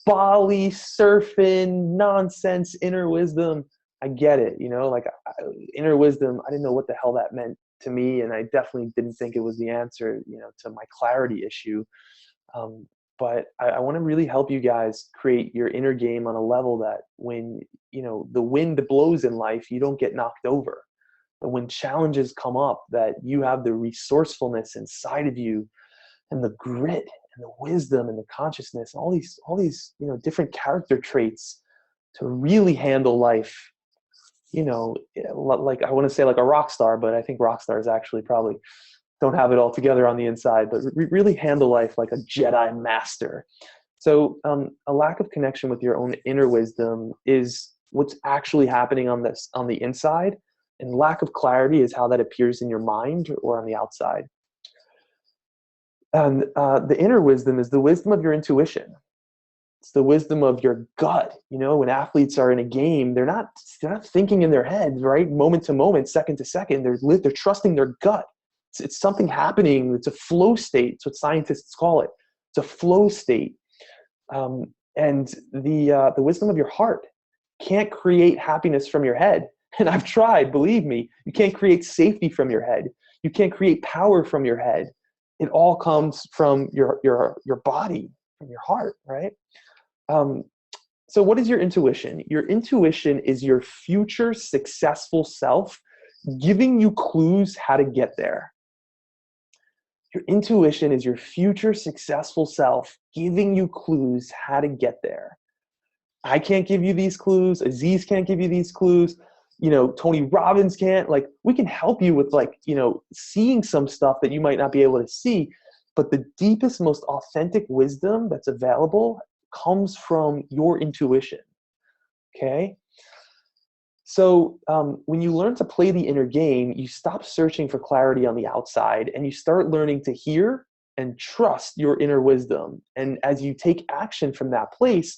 Bali, surfing, nonsense, inner wisdom. I get it, inner wisdom, I didn't know what the hell that meant to me, and I definitely didn't think it was the answer, to my clarity issue. But I want to really help you guys create your inner game on a level that when, the wind blows in life, you don't get knocked over. But when challenges come up, that you have the resourcefulness inside of you and the grit and the wisdom and the consciousness, and all these different character traits to really handle life, like I want to say like a rock star, but I think rock stars actually probably don't have it all together on the inside, but really handle life like a Jedi master. So a lack of connection with your own inner wisdom is what's actually happening on the inside, and lack of clarity is how that appears in your mind or on the outside. And the inner wisdom is the wisdom of your intuition. It's the wisdom of your gut. When athletes are in a game, they're not thinking in their head, right? Moment to moment, second to second. They're trusting their gut. It's something happening. It's a flow state. It's what scientists call it. It's a flow state. And the wisdom of your heart can't create happiness from your head. And I've tried, believe me. You can't create safety from your head. You can't create power from your head. It all comes from your body, from your heart, right? So what is your intuition? Your intuition is your future successful self giving you clues how to get there. Your intuition is your future successful self giving you clues how to get there. I can't give you these clues. Aziz can't give you these clues. Tony Robbins can't. Like, we can help you with, like, seeing some stuff that you might not be able to see. But the deepest, most authentic wisdom that's available comes from your intuition. Okay? So when you learn to play the inner game, you stop searching for clarity on the outside and you start learning to hear and trust your inner wisdom. And as you take action from that place,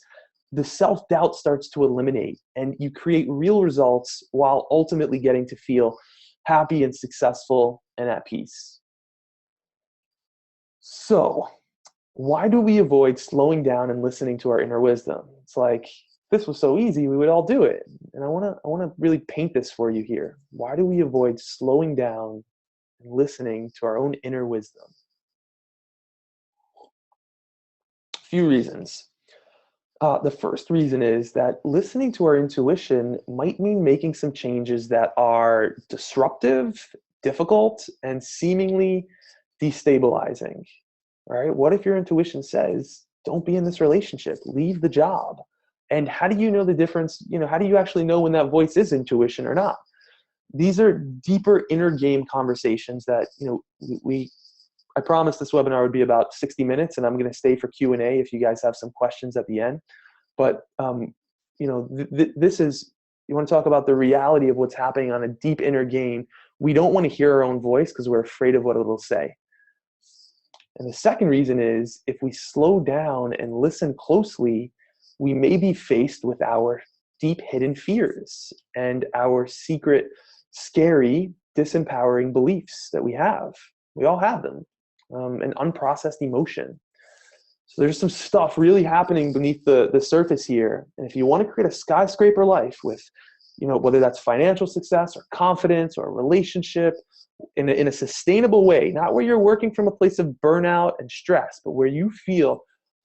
the self-doubt starts to eliminate and you create real results while ultimately getting to feel happy and successful and at peace. So why do we avoid slowing down and listening to our inner wisdom? It's like, this was so easy, we would all do it. And I want to really paint this for you here. Why do we avoid slowing down and listening to our own inner wisdom? A few reasons. The first reason is that listening to our intuition might mean making some changes that are disruptive, difficult, and seemingly destabilizing. All right? What if your intuition says, don't be in this relationship, leave the job? And how do you know the difference? How do you actually know when that voice is intuition or not? These are deeper inner game conversations that, I promised this webinar would be about 60 minutes and I'm going to stay for Q&A if you guys have some questions at the end. But, this is, you want to talk about the reality of what's happening on a deep inner game. We don't want to hear our own voice because we're afraid of what it'll say. And the second reason is if we slow down and listen closely, we may be faced with our deep hidden fears and our secret, scary, disempowering beliefs that we have. We all have them. An unprocessed emotion. So there's some stuff really happening beneath the surface here. And if you want to create a skyscraper life with, whether that's financial success or confidence or a relationship in a sustainable way, not where you're working from a place of burnout and stress, but where you feel,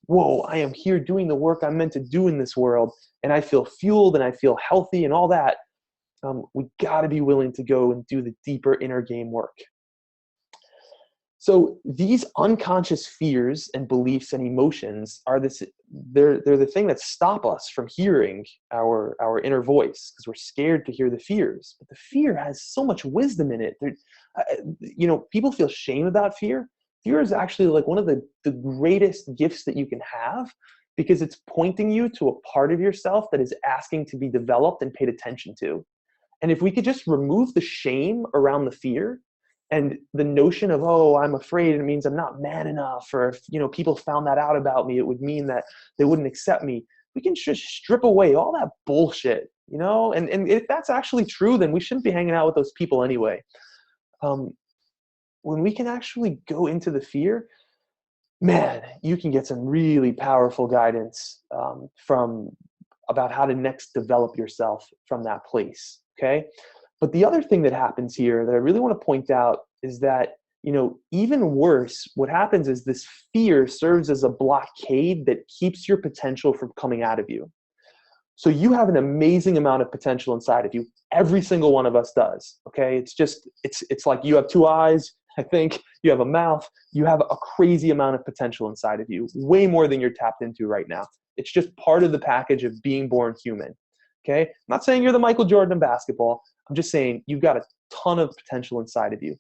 whoa, I am here doing the work I'm meant to do in this world. And I feel fueled and I feel healthy and all that. We got to be willing to go and do the deeper inner game work. So these unconscious fears and beliefs and emotions are they're the thing that stop us from hearing our inner voice because we're scared to hear the fears. But the fear has so much wisdom in it. People feel shame about fear. Fear is actually like one of the greatest gifts that you can have because it's pointing you to a part of yourself that is asking to be developed and paid attention to. And if we could just remove the shame around the fear, and the notion of, oh, I'm afraid, it means I'm not man enough, or if people found that out about me, it would mean that they wouldn't accept me. We can just strip away all that bullshit, and if that's actually true, then we shouldn't be hanging out with those people anyway. When we can actually go into the fear, man, you can get some really powerful guidance from about how to next develop yourself from that place, okay? But the other thing that happens here that I really want to point out is that, even worse, what happens is this fear serves as a blockade that keeps your potential from coming out of you. So you have an amazing amount of potential inside of you. Every single one of us does, okay? It's like you have two eyes, I think, you have a mouth, you have a crazy amount of potential inside of you, way more than you're tapped into right now. It's just part of the package of being born human, okay? I'm not saying you're the Michael Jordan of basketball. I'm just saying you've got a ton of potential inside of you.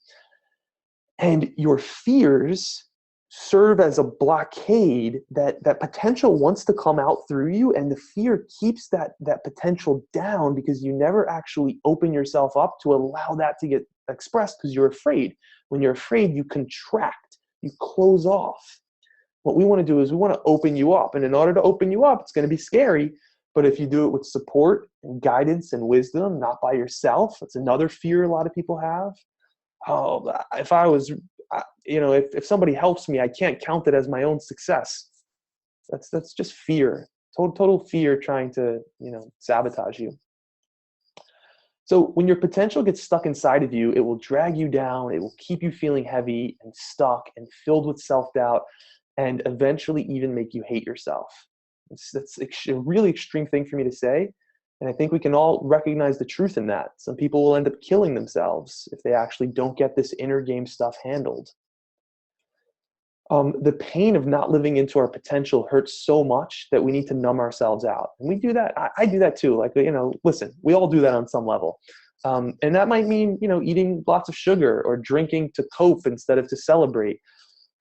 And your fears serve as a blockade that potential wants to come out through you, and the fear keeps that potential down because you never actually open yourself up to allow that to get expressed because you're afraid. When you're afraid, you contract, you close off. What we want to do is we want to open you up. And in order to open you up, it's going to be scary. But if you do it with support and guidance and wisdom, not by yourself, that's another fear a lot of people have. Oh, if I was, if somebody helps me, I can't count it as my own success. That's just fear, total fear trying to, sabotage you. So when your potential gets stuck inside of you, it will drag you down. It will keep you feeling heavy and stuck and filled with self-doubt and eventually even make you hate yourself. That's a really extreme thing for me to say. And I think we can all recognize the truth in that. Some people will end up killing themselves if they actually don't get this inner game stuff handled. The pain of not living into our potential hurts so much that we need to numb ourselves out. And we do that. I do that too. Like, listen, we all do that on some level. And that might mean, eating lots of sugar or drinking to cope instead of to celebrate,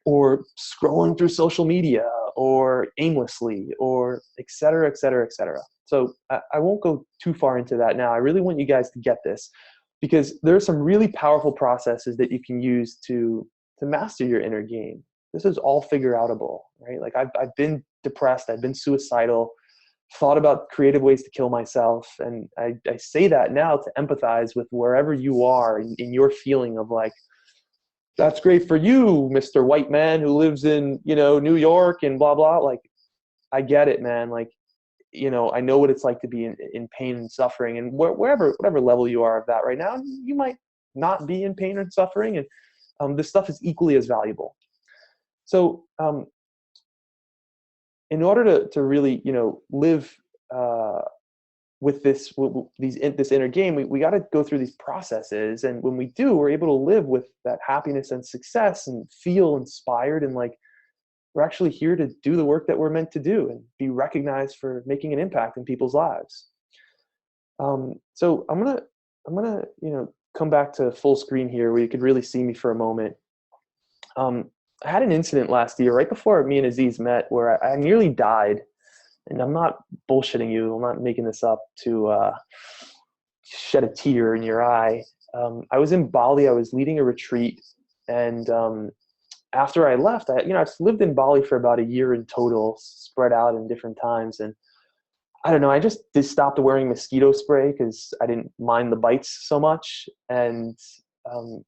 or scrolling through social media or aimlessly, or et cetera, et cetera, et cetera. So I won't go too far into that now. I really want you guys to get this, because there are some really powerful processes that you can use to master your inner game. This is all figure outable, right? Like I've been depressed, I've been suicidal, thought about creative ways to kill myself. And I say that now to empathize with wherever you are in your feeling of like, that's great for you, Mr. White Man who lives in, New York and blah, blah. Like, I get it, man. Like, I know what it's like to be in pain and suffering, and whatever level you are of that right now, you might not be in pain and suffering. And this stuff is equally as valuable. So in order to really, live with this inner game, we got to go through these processes. And when we do, we're able to live with that happiness and success and feel inspired, and like we're actually here to do the work that we're meant to do and be recognized for making an impact in people's lives. So I'm gonna come back to full screen here where you could really see me for a moment. I had an incident last year right before me and Aziz met where I nearly died. And I'm not bullshitting you. I'm not making this up to shed a tear in your eye. I was in Bali. I was leading a retreat. And after I left, I've lived in Bali for about a year in total, spread out in different times. And I don't know, I just stopped wearing mosquito spray because I didn't mind the bites so much. And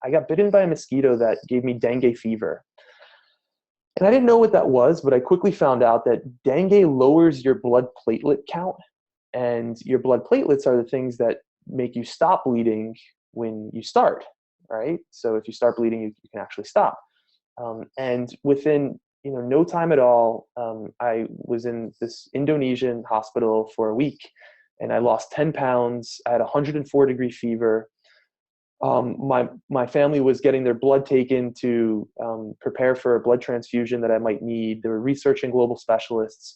I got bitten by a mosquito that gave me dengue fever. And I didn't know what that was, but I quickly found out that dengue lowers your blood platelet count. And your blood platelets are the things that make you stop bleeding when you start, right? So if you start bleeding, you can actually stop. And within no time at all, I was in this Indonesian hospital for a week, and I lost 10 pounds. I had 104-degree fever. My family was getting their blood taken to prepare for a blood transfusion that I might need. They were researching global specialists.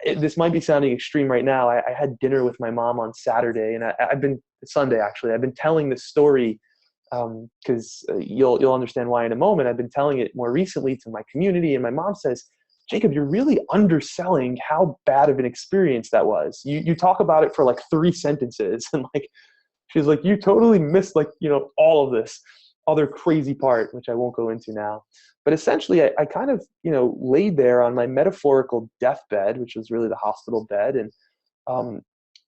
This might be sounding extreme right now. I had dinner with my mom on Saturday, and Sunday actually. I've been telling this story because you'll understand why in a moment. I've been telling it more recently to my community, and my mom says, "Jacob, you're really underselling how bad of an experience that was. You talk about it for like 3 sentences, and like." She's like, you totally missed all of this other crazy part, which I won't go into now. But essentially, I kind of, laid there on my metaphorical deathbed, which was really the hospital bed. And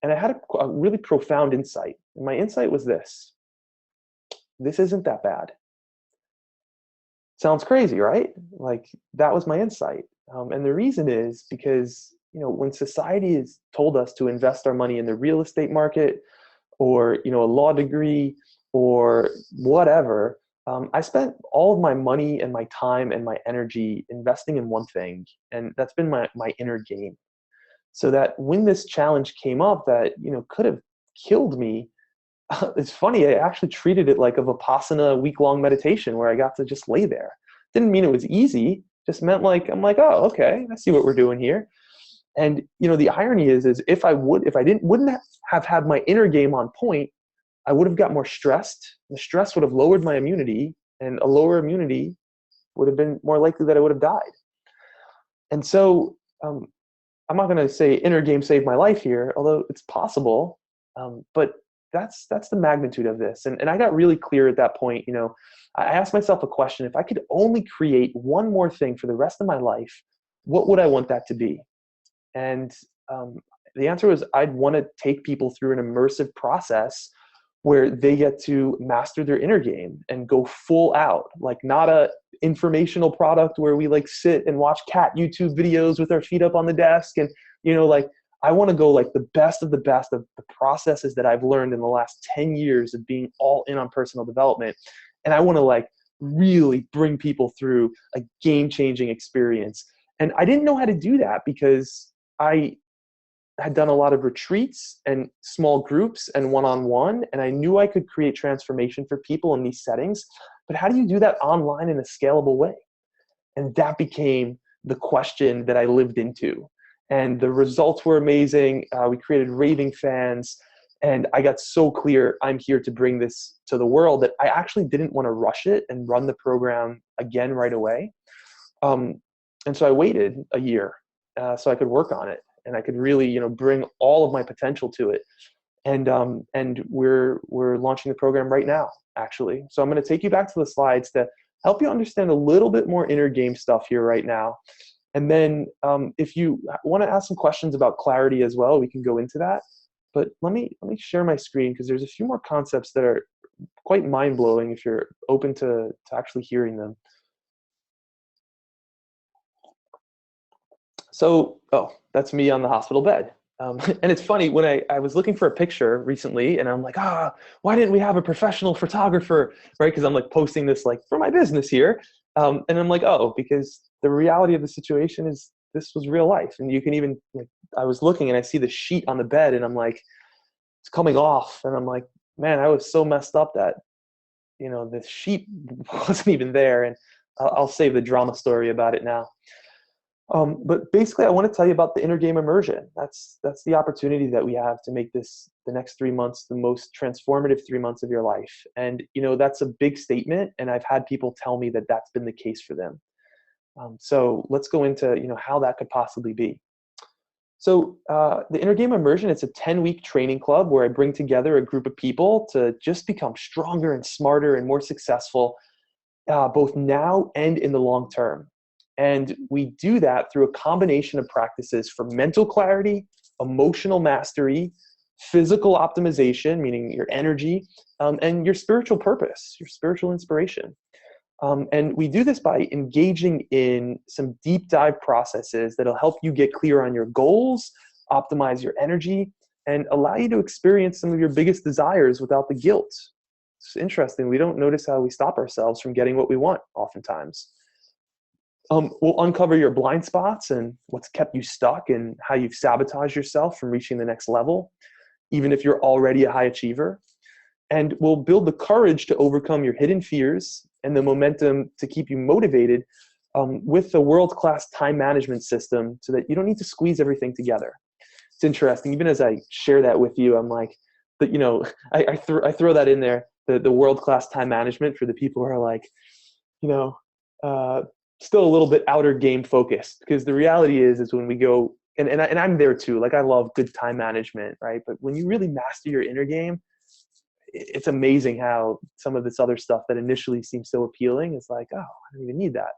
I had a really profound insight. And my insight was this: this isn't that bad. Sounds crazy, right? Like, that was my insight. And the reason is because, when society has told us to invest our money in the real estate market, or a law degree or whatever, I spent all of my money and my time and my energy investing in one thing, and that's been my inner game. So that when this challenge came up that could have killed me, it's funny, I actually treated it like a Vipassana week-long meditation where I got to just lay there. Didn't mean it was easy, just meant like I'm like, oh, okay, I see what we're doing here. And the irony is if I wouldn't have had my inner game on point, I would have got more stressed. The stress would have lowered my immunity, and a lower immunity would have been more likely that I would have died. And so I'm not going to say inner game saved my life here, although it's possible. But that's the magnitude of this. And I got really clear at that point. I asked myself a question: if I could only create one more thing for the rest of my life, what would I want that to be? And the answer was I'd want to take people through an immersive process where they get to master their inner game and go full out, like not a informational product where we like sit and watch cat YouTube videos with our feet up on the desk. And, like I want to go like the best of the processes that I've learned in the last 10 years of being all in on personal development. And I want to like really bring people through a game-changing experience. And I didn't know how to do that because I had done a lot of retreats and small groups and one-on-one, and I knew I could create transformation for people in these settings. But how do you do that online in a scalable way? And that became the question that I lived into. And the results were amazing. We created raving fans. And I got so clear, I'm here to bring this to the world, that I actually didn't want to rush it and run the program again right away. And so I waited a year so I could work on it and I could really, bring all of my potential to it. And we're launching the program right now, actually. So I'm going to take you back to the slides to help you understand a little bit more inner game stuff here right now. And then if you want to ask some questions about clarity as well, we can go into that. But let me share my screen, because there's a few more concepts that are quite mind-blowing if you're open to actually hearing them. So, that's me on the hospital bed. And it's funny, when I was looking for a picture recently, and I'm like, why didn't we have a professional photographer, right? Because I'm like posting this like for my business here. And I'm like, because the reality of the situation is this was real life. And you can even, I was looking and I see the sheet on the bed and I'm like, it's coming off. And I'm like, man, I was so messed up that, the sheet wasn't even there. And I'll save the drama story about it now. But basically, I want to tell you about the inner game immersion. That's the opportunity that we have to make this the next 3 months the most transformative 3 months of your life. And that's a big statement, and I've had people tell me that that's been the case for them. So let's go into how that could possibly be. So the inner game immersion, it's a 10-week training club where I bring together a group of people to just become stronger and smarter and more successful, both now and in the long term. And we do that through a combination of practices for mental clarity, emotional mastery, physical optimization, meaning your energy, and your spiritual purpose, your spiritual inspiration. And we do this by engaging in some deep dive processes that'll help you get clear on your goals, optimize your energy, and allow you to experience some of your biggest desires without the guilt. It's interesting. We don't notice how we stop ourselves from getting what we want oftentimes. We'll uncover your blind spots and what's kept you stuck and how you've sabotaged yourself from reaching the next level, even if you're already a high achiever. And we'll build the courage to overcome your hidden fears and the momentum to keep you motivated with the world-class time management system so that you don't need to squeeze everything together. It's interesting. Even as I share that with you, I'm like, but I throw that in there, the world-class time management for the people who are like, still a little bit outer game focused, because the reality is when we go, and I'm there too, like I love good time management, right? But when you really master your inner game, it's amazing how some of this other stuff that initially seems so appealing is like, I don't even need that.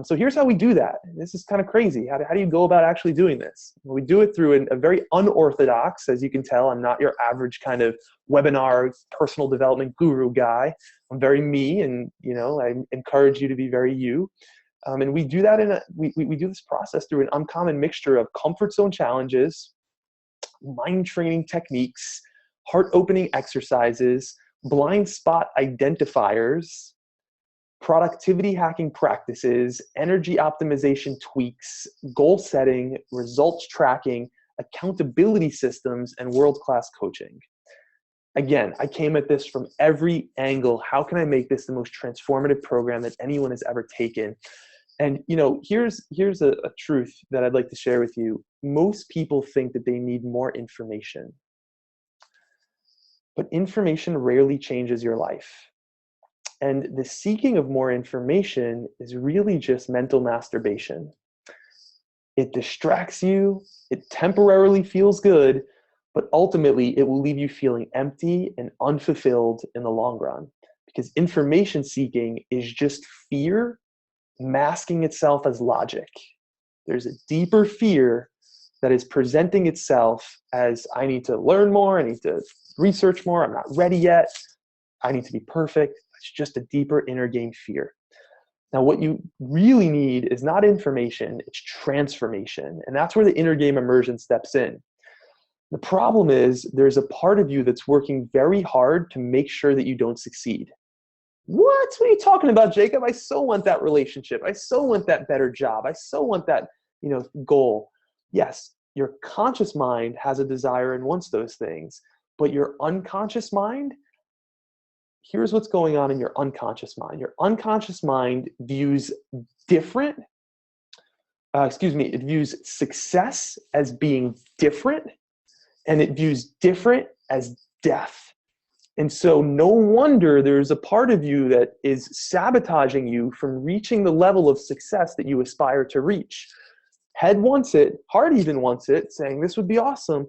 So here's how we do that. This is kind of crazy. How do you go about actually doing this? Well, we do it through a very unorthodox, as you can tell, I'm not your average kind of webinar personal development guru guy. I'm very me, and I encourage you to be very you. And we do that we do this process through an uncommon mixture of comfort zone challenges, mind training techniques, heart opening exercises, blind spot identifiers, productivity hacking practices, energy optimization tweaks, goal setting, results tracking, accountability systems, and world-class coaching. Again, I came at this from every angle. How can I make this the most transformative program that anyone has ever taken? And here's a truth that I'd like to share with you. Most people think that they need more information, but information rarely changes your life. And the seeking of more information is really just mental masturbation. It distracts you, it temporarily feels good, but ultimately it will leave you feeling empty and unfulfilled in the long run. Because information seeking is just fear masking itself as logic. There's a deeper fear that is presenting itself as, I need to learn more, I need to research more, I'm not ready yet, I need to be perfect. It's just a deeper inner game fear. Now, what you really need is not information, it's transformation. And that's where the inner game immersion steps in. The problem is there's a part of you that's working very hard to make sure that you don't succeed. What are you talking about, Jacob? I so want that relationship. I so want that better job. I so want that, goal. Yes, your conscious mind has a desire and wants those things, but your unconscious mind, here's what's going on in your unconscious mind. Your unconscious mind views different, it views success as being different, and it views different as death. And so no wonder there's a part of you that is sabotaging you from reaching the level of success that you aspire to reach. Head wants it, heart even wants it, saying this would be awesome.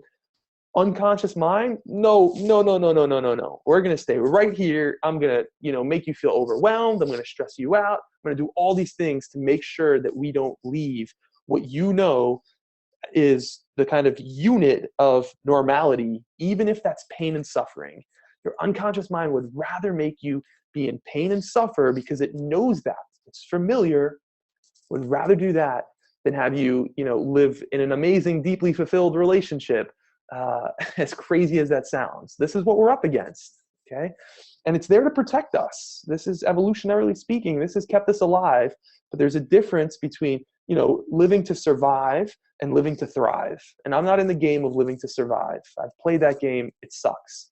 Unconscious mind, no. We're gonna stay right here. I'm gonna, make you feel overwhelmed. I'm gonna stress you out. I'm gonna do all these things to make sure that we don't leave what is the kind of unit of normality, even if that's pain and suffering. Your unconscious mind would rather make you be in pain and suffer because it knows that. It's familiar, would rather do that than have you, live in an amazing, deeply fulfilled relationship. As crazy as that sounds, this is what we're up against, okay? And it's there to protect us. This is, evolutionarily speaking, this has kept us alive, but there's a difference between, living to survive and living to thrive. And I'm not in the game of living to survive. I've played that game. It sucks.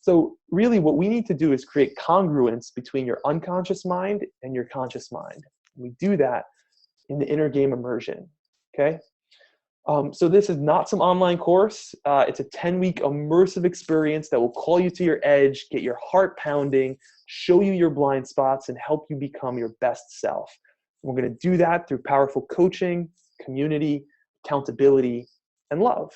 So really what we need to do is create congruence between your unconscious mind and your conscious mind. We do that in the inner game immersion, okay? So this is not some online course. It's a 10-week immersive experience that will call you to your edge, get your heart pounding, show you your blind spots, and help you become your best self. We're going to do that through powerful coaching, community, accountability, and love,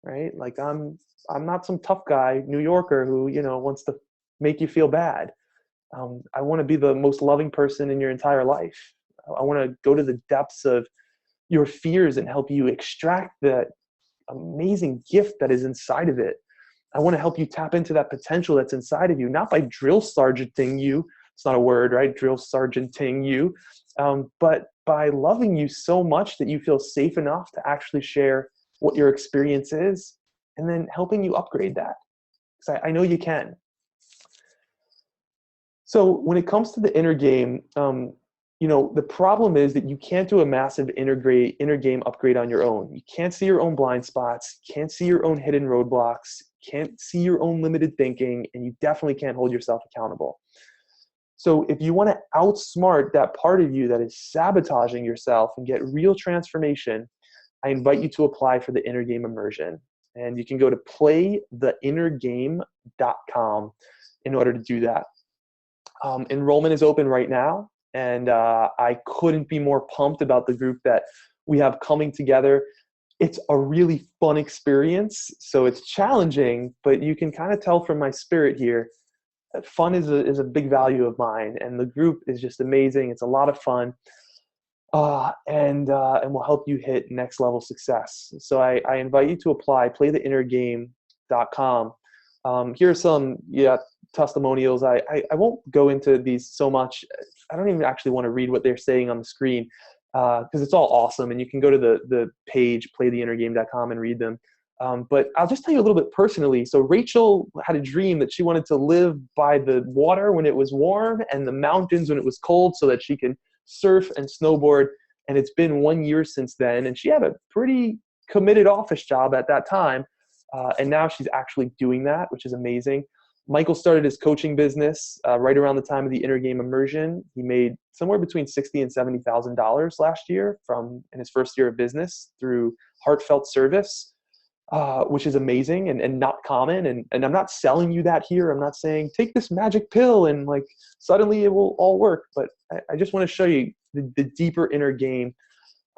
right? Like I'm not some tough guy, New Yorker who, wants to make you feel bad. I want to be the most loving person in your entire life. I want to go to the depths of your fears and help you extract that amazing gift that is inside of it. I want to help you tap into that potential that's inside of you, not by drill sergeanting you. It's not a word, right? Drill sergeanting you, but by loving you so much that you feel safe enough to actually share what your experience is, and then helping you upgrade that. Because I know you can. So when it comes to the inner game, the problem is that you can't do a massive inner game upgrade on your own. You can't see your own blind spots, can't see your own hidden roadblocks, can't see your own limited thinking, and you definitely can't hold yourself accountable. So if you want to outsmart that part of you that is sabotaging yourself and get real transformation, I invite you to apply for the inner game immersion. And you can go to playtheinnergame.com in order to do that. Enrollment is open right now. And I couldn't be more pumped about the group that we have coming together. It's a really fun experience. So it's challenging, but you can kind of tell from my spirit here that fun is a big value of mine. And the group is just amazing. It's a lot of fun. And will help you hit next level success. So I invite you to apply, playtheinnergame.com. Here are some testimonials. I won't go into these so much. I don't even actually want to read what they're saying on the screen because it's all awesome. And you can go to the page, playtheinnergame.com, and read them. But I'll just tell you a little bit personally. So Rachel had a dream that she wanted to live by the water when it was warm and the mountains when it was cold so that she can surf and snowboard. And it's been 1 year since then. And she had a pretty committed office job at that time. And now she's actually doing that, which is amazing. Michael started his coaching business right around the time of the inner game immersion. He made somewhere between $60,000 and $70,000 last year in his first year of business through heartfelt service, which is amazing and not common. And I'm not selling you that here. I'm not saying take this magic pill and like suddenly it will all work. But I just want to show you the deeper inner game.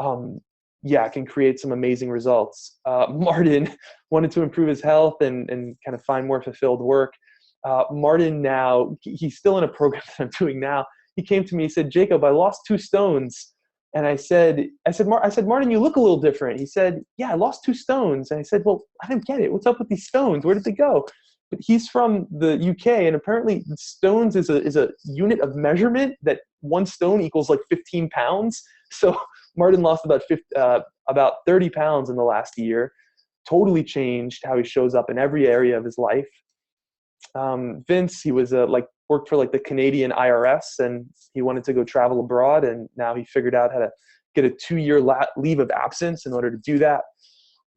Can create some amazing results. Martin wanted to improve his health and kind of find more fulfilled work. Martin now, he's still in a program that I'm doing now. He came to me, he said, Jacob, I lost 2 stones. And I said, Martin, you look a little different. He said, yeah, I lost 2 stones. And I said, well, I didn't get it. What's up with these stones? Where did they go? But he's from the UK, and apparently stones is a unit of measurement that 1 stone equals like 15 pounds. So Martin lost about 30 pounds in the last year, totally changed how he shows up in every area of his life. Vince, he was worked for the Canadian IRS, and he wanted to go travel abroad, and now he figured out how to get a 2-year leave of absence in order to do that.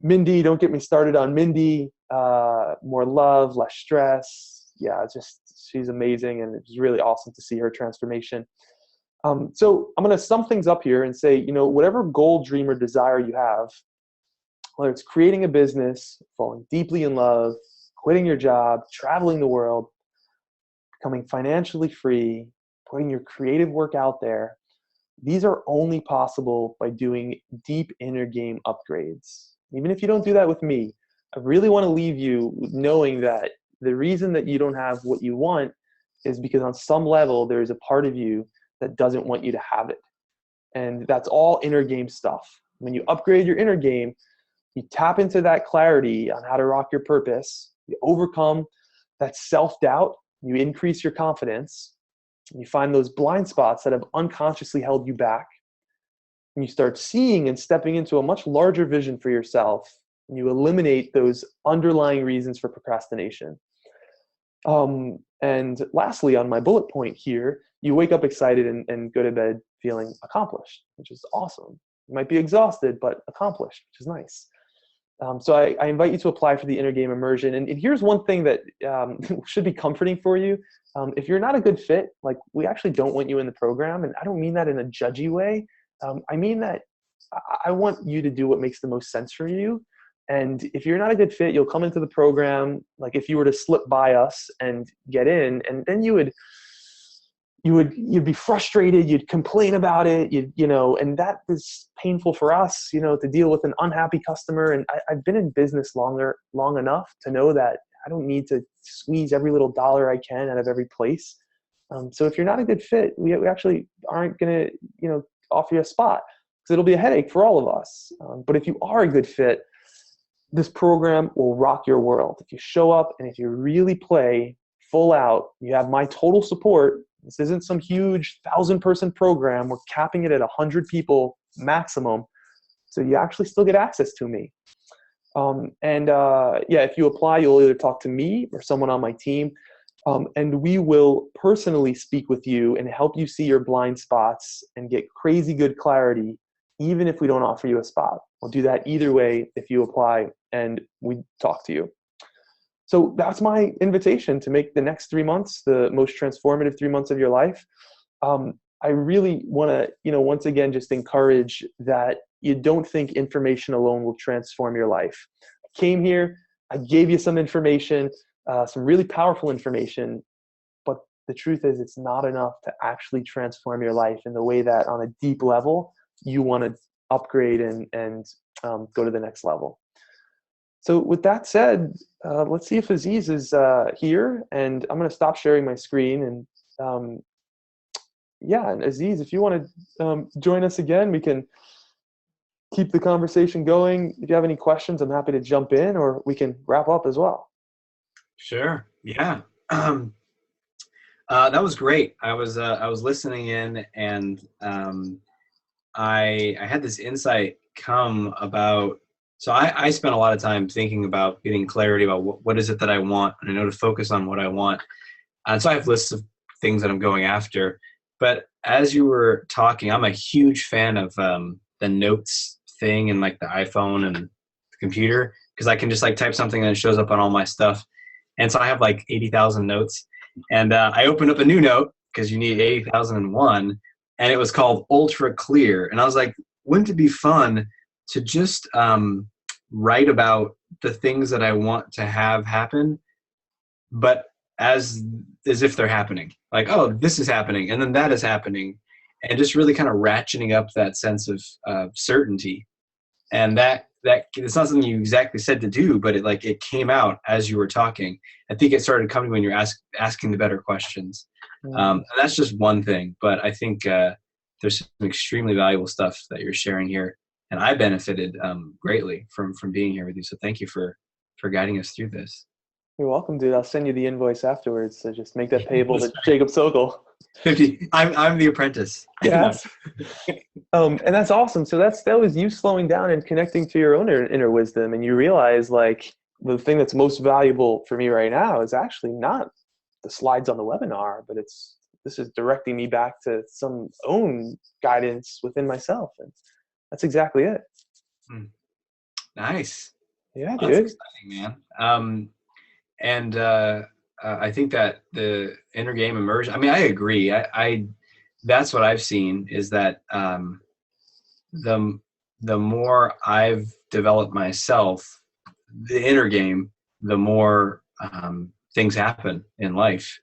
Mindy, don't get me started on Mindy. More love, less stress. yeah, she's amazing, and it's really awesome to see her transformation. So I'm going to sum things up here and say, whatever goal, dream, or desire you have, whether it's creating a business, falling deeply in love, quitting your job, traveling the world, becoming financially free, putting your creative work out there, these are only possible by doing deep inner game upgrades. Even if you don't do that with me, I really want to leave you knowing that the reason that you don't have what you want is because on some level, there is a part of you that doesn't want you to have it. And that's all inner game stuff. When you upgrade your inner game, you tap into that clarity on how to rock your purpose, you overcome that self-doubt, you increase your confidence, and you find those blind spots that have unconsciously held you back, and you start seeing and stepping into a much larger vision for yourself, and you eliminate those underlying reasons for procrastination. And lastly, on my bullet point here, you wake up excited and go to bed feeling accomplished, which is awesome. You might be exhausted, but accomplished, which is nice. So I invite you to apply for the Inner Game Immersion. And here's one thing that should be comforting for you. If you're not a good fit, like, we actually don't want you in the program. And I don't mean that in a judgy way. I mean that I want you to do what makes the most sense for you. And if you're not a good fit, you'll come into the program. Like, if you were to slip by us and get in, and then you'd be frustrated, you'd complain about it, and that is painful for us, to deal with an unhappy customer. And I've been in business long enough to know that I don't need to squeeze every little dollar I can out of every place. So if you're not a good fit, we actually aren't going to, offer you a spot, because it'll be a headache for all of us. But if you are a good fit, this program will rock your world. If you show up and if you really play full out, you have my total support. This isn't some huge 1,000-person program. We're capping it at 100 people maximum. So you actually still get access to me. If you apply, you'll either talk to me or someone on my team. And we will personally speak with you and help you see your blind spots and get crazy good clarity, even if we don't offer you a spot. We'll do that either way if you apply and we talk to you. So that's my invitation to make the next 3 months the most transformative 3 months of your life. I really want to, once again, just encourage that you don't think information alone will transform your life. I came here, I gave you some information, some really powerful information, but the truth is it's not enough to actually transform your life in the way that on a deep level you want to upgrade and go to the next level. So with that said, let's see if Aziz is here, and I'm going to stop sharing my screen. And and Aziz, if you want to join us again, we can keep the conversation going. If you have any questions, I'm happy to jump in, or we can wrap up as well. Sure. Yeah. That was great. I was listening in, and I had this insight come about. So I spent a lot of time thinking about getting clarity about what is it that I want, and I know to focus on what I want. And so I have lists of things that I'm going after. But as you were talking, I'm a huge fan of the notes thing in like the iPhone and the computer, because I can just like type something and it shows up on all my stuff. And so I have like 80,000 notes. And I opened up a new note because you need 80,001, and it was called Ultra Clear. And I was like, wouldn't it be fun to just write about the things that I want to have happen, but as if they're happening. Like, oh, this is happening, and then that is happening, and just really kind of ratcheting up that sense of certainty. And that it's not something you exactly said to do, but it came out as you were talking. I think it started coming when you're asking the better questions. And that's just one thing, but I think there's some extremely valuable stuff that you're sharing here, and I benefited greatly from being here with you. So thank you for guiding us through this. You're welcome, dude. I'll send you the invoice afterwards. So just make that payable to Jacob Sokol. 50. I'm the apprentice. Yeah. And that's awesome. So that was you slowing down and connecting to your own inner wisdom, and you realize, like, the thing that's most valuable for me right now is actually not the slides on the webinar, but this is directing me back to some own guidance within myself, and that's exactly it. Nice. Yeah, dude. That's exciting, man. I think that the inner game immersion. I mean, I agree. I that's what I've seen is that the the more I've developed myself, the inner game, the more things happen in life.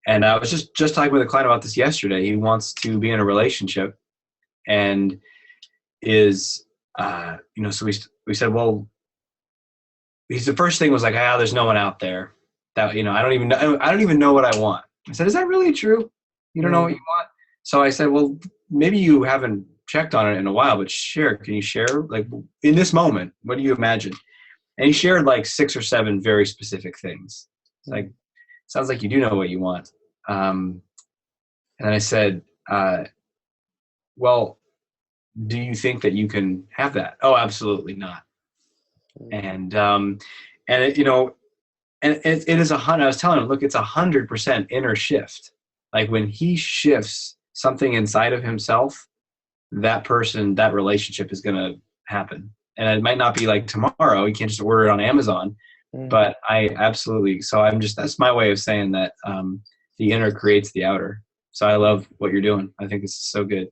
And I was just talking with a client about this yesterday. He wants to be in a relationship, and is so we said, well, he's the first thing was like, there's no one out there that I don't even know what I want. I said, is that really true? You don't know what you want? So I said, well, maybe you haven't checked on it in a while, but can you share, like, in this moment, what do you imagine? And he shared like 6 or 7 very specific things. It's like, sounds like you do know what you want. And then I said, well, do you think that you can have that? Oh, absolutely not. And it, and it is 100. I was telling him, look, it's 100% inner shift. Like when he shifts something inside of himself, that relationship is going to happen. And it might not be like tomorrow. You can't just order it on Amazon. But I absolutely. So that's my way of saying that the inner creates the outer. So I love what you're doing. I think it's so good.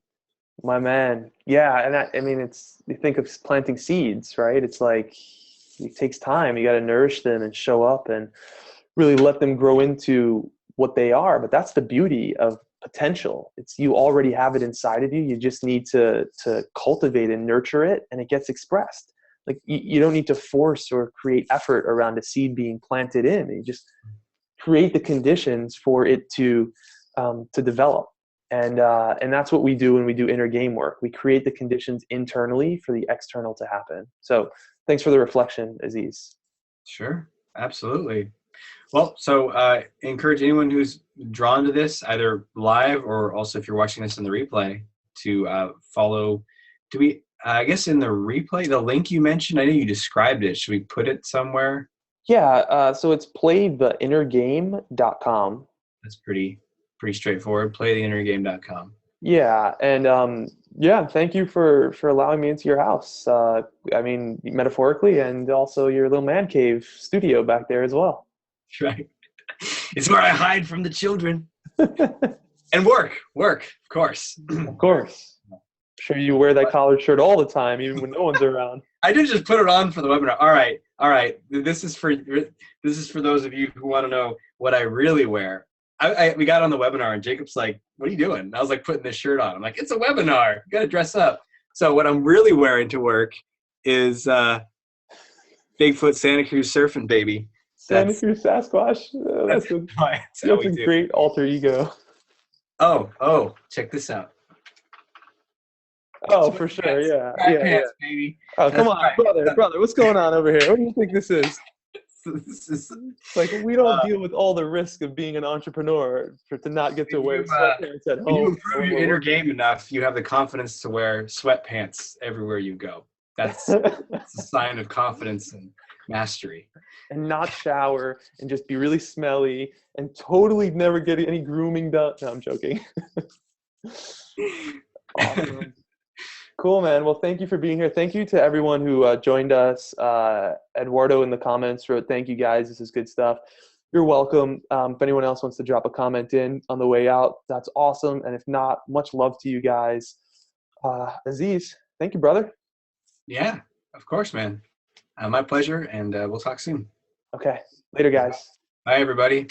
My man. Yeah. And I mean, you think of planting seeds, right? It's like, it takes time. You got to nourish them and show up and really let them grow into what they are. But that's the beauty of potential. It's you already have it inside of you. You just need to cultivate and nurture it, and it gets expressed. Like you don't need to force or create effort around a seed being planted in. You just create the conditions for it to develop. And that's what we do when we do inner game work. We create the conditions internally for the external to happen. So thanks for the reflection, Aziz. Sure. Absolutely. Well, so encourage anyone who's drawn to this, either live or also if you're watching this in the replay, to follow. I guess in the replay, the link you mentioned, I know you described it. Should we put it somewhere? Yeah. So it's playtheinnergame.com. That's pretty straightforward. Playtheinnergame.com. Yeah. And thank you for allowing me into your house. I mean, metaphorically, and also your little man cave studio back there as well. Right. It's where I hide from the children. And work, of course. Of course. I'm sure you wear that collared shirt all the time, even when no one's around. I did just put it on for the webinar. All right. This is for those of you who want to know what I really wear. We got on the webinar and Jacob's like, what are you doing? And I was like, putting this shirt on. I'm like, it's a webinar. You got to dress up. So what I'm really wearing to work is Bigfoot Santa Cruz surfing baby. Santa Cruz Sasquatch. That's a great alter ego. Oh, check this out. Oh, for sure. Yeah. Pants, baby. Oh, come on, brother. What's going on over here? What do you think this is? It's like we don't deal with all the risk of being an entrepreneur to not get to wear sweatpants at home. When you improve your inner game enough, you have the confidence to wear sweatpants everywhere you go. That's a sign of confidence and mastery. And not shower and just be really smelly and totally never get any grooming done. No, I'm joking. Awesome. Cool, man. Well, thank you for being here. Thank you to everyone who joined us. Eduardo in the comments wrote, thank you guys. This is good stuff. You're welcome. If anyone else wants to drop a comment in on the way out, that's awesome. And if not, much love to you guys. Aziz, thank you, brother. Yeah, of course, man. My pleasure. And we'll talk soon. Okay. Later, guys. Bye, everybody.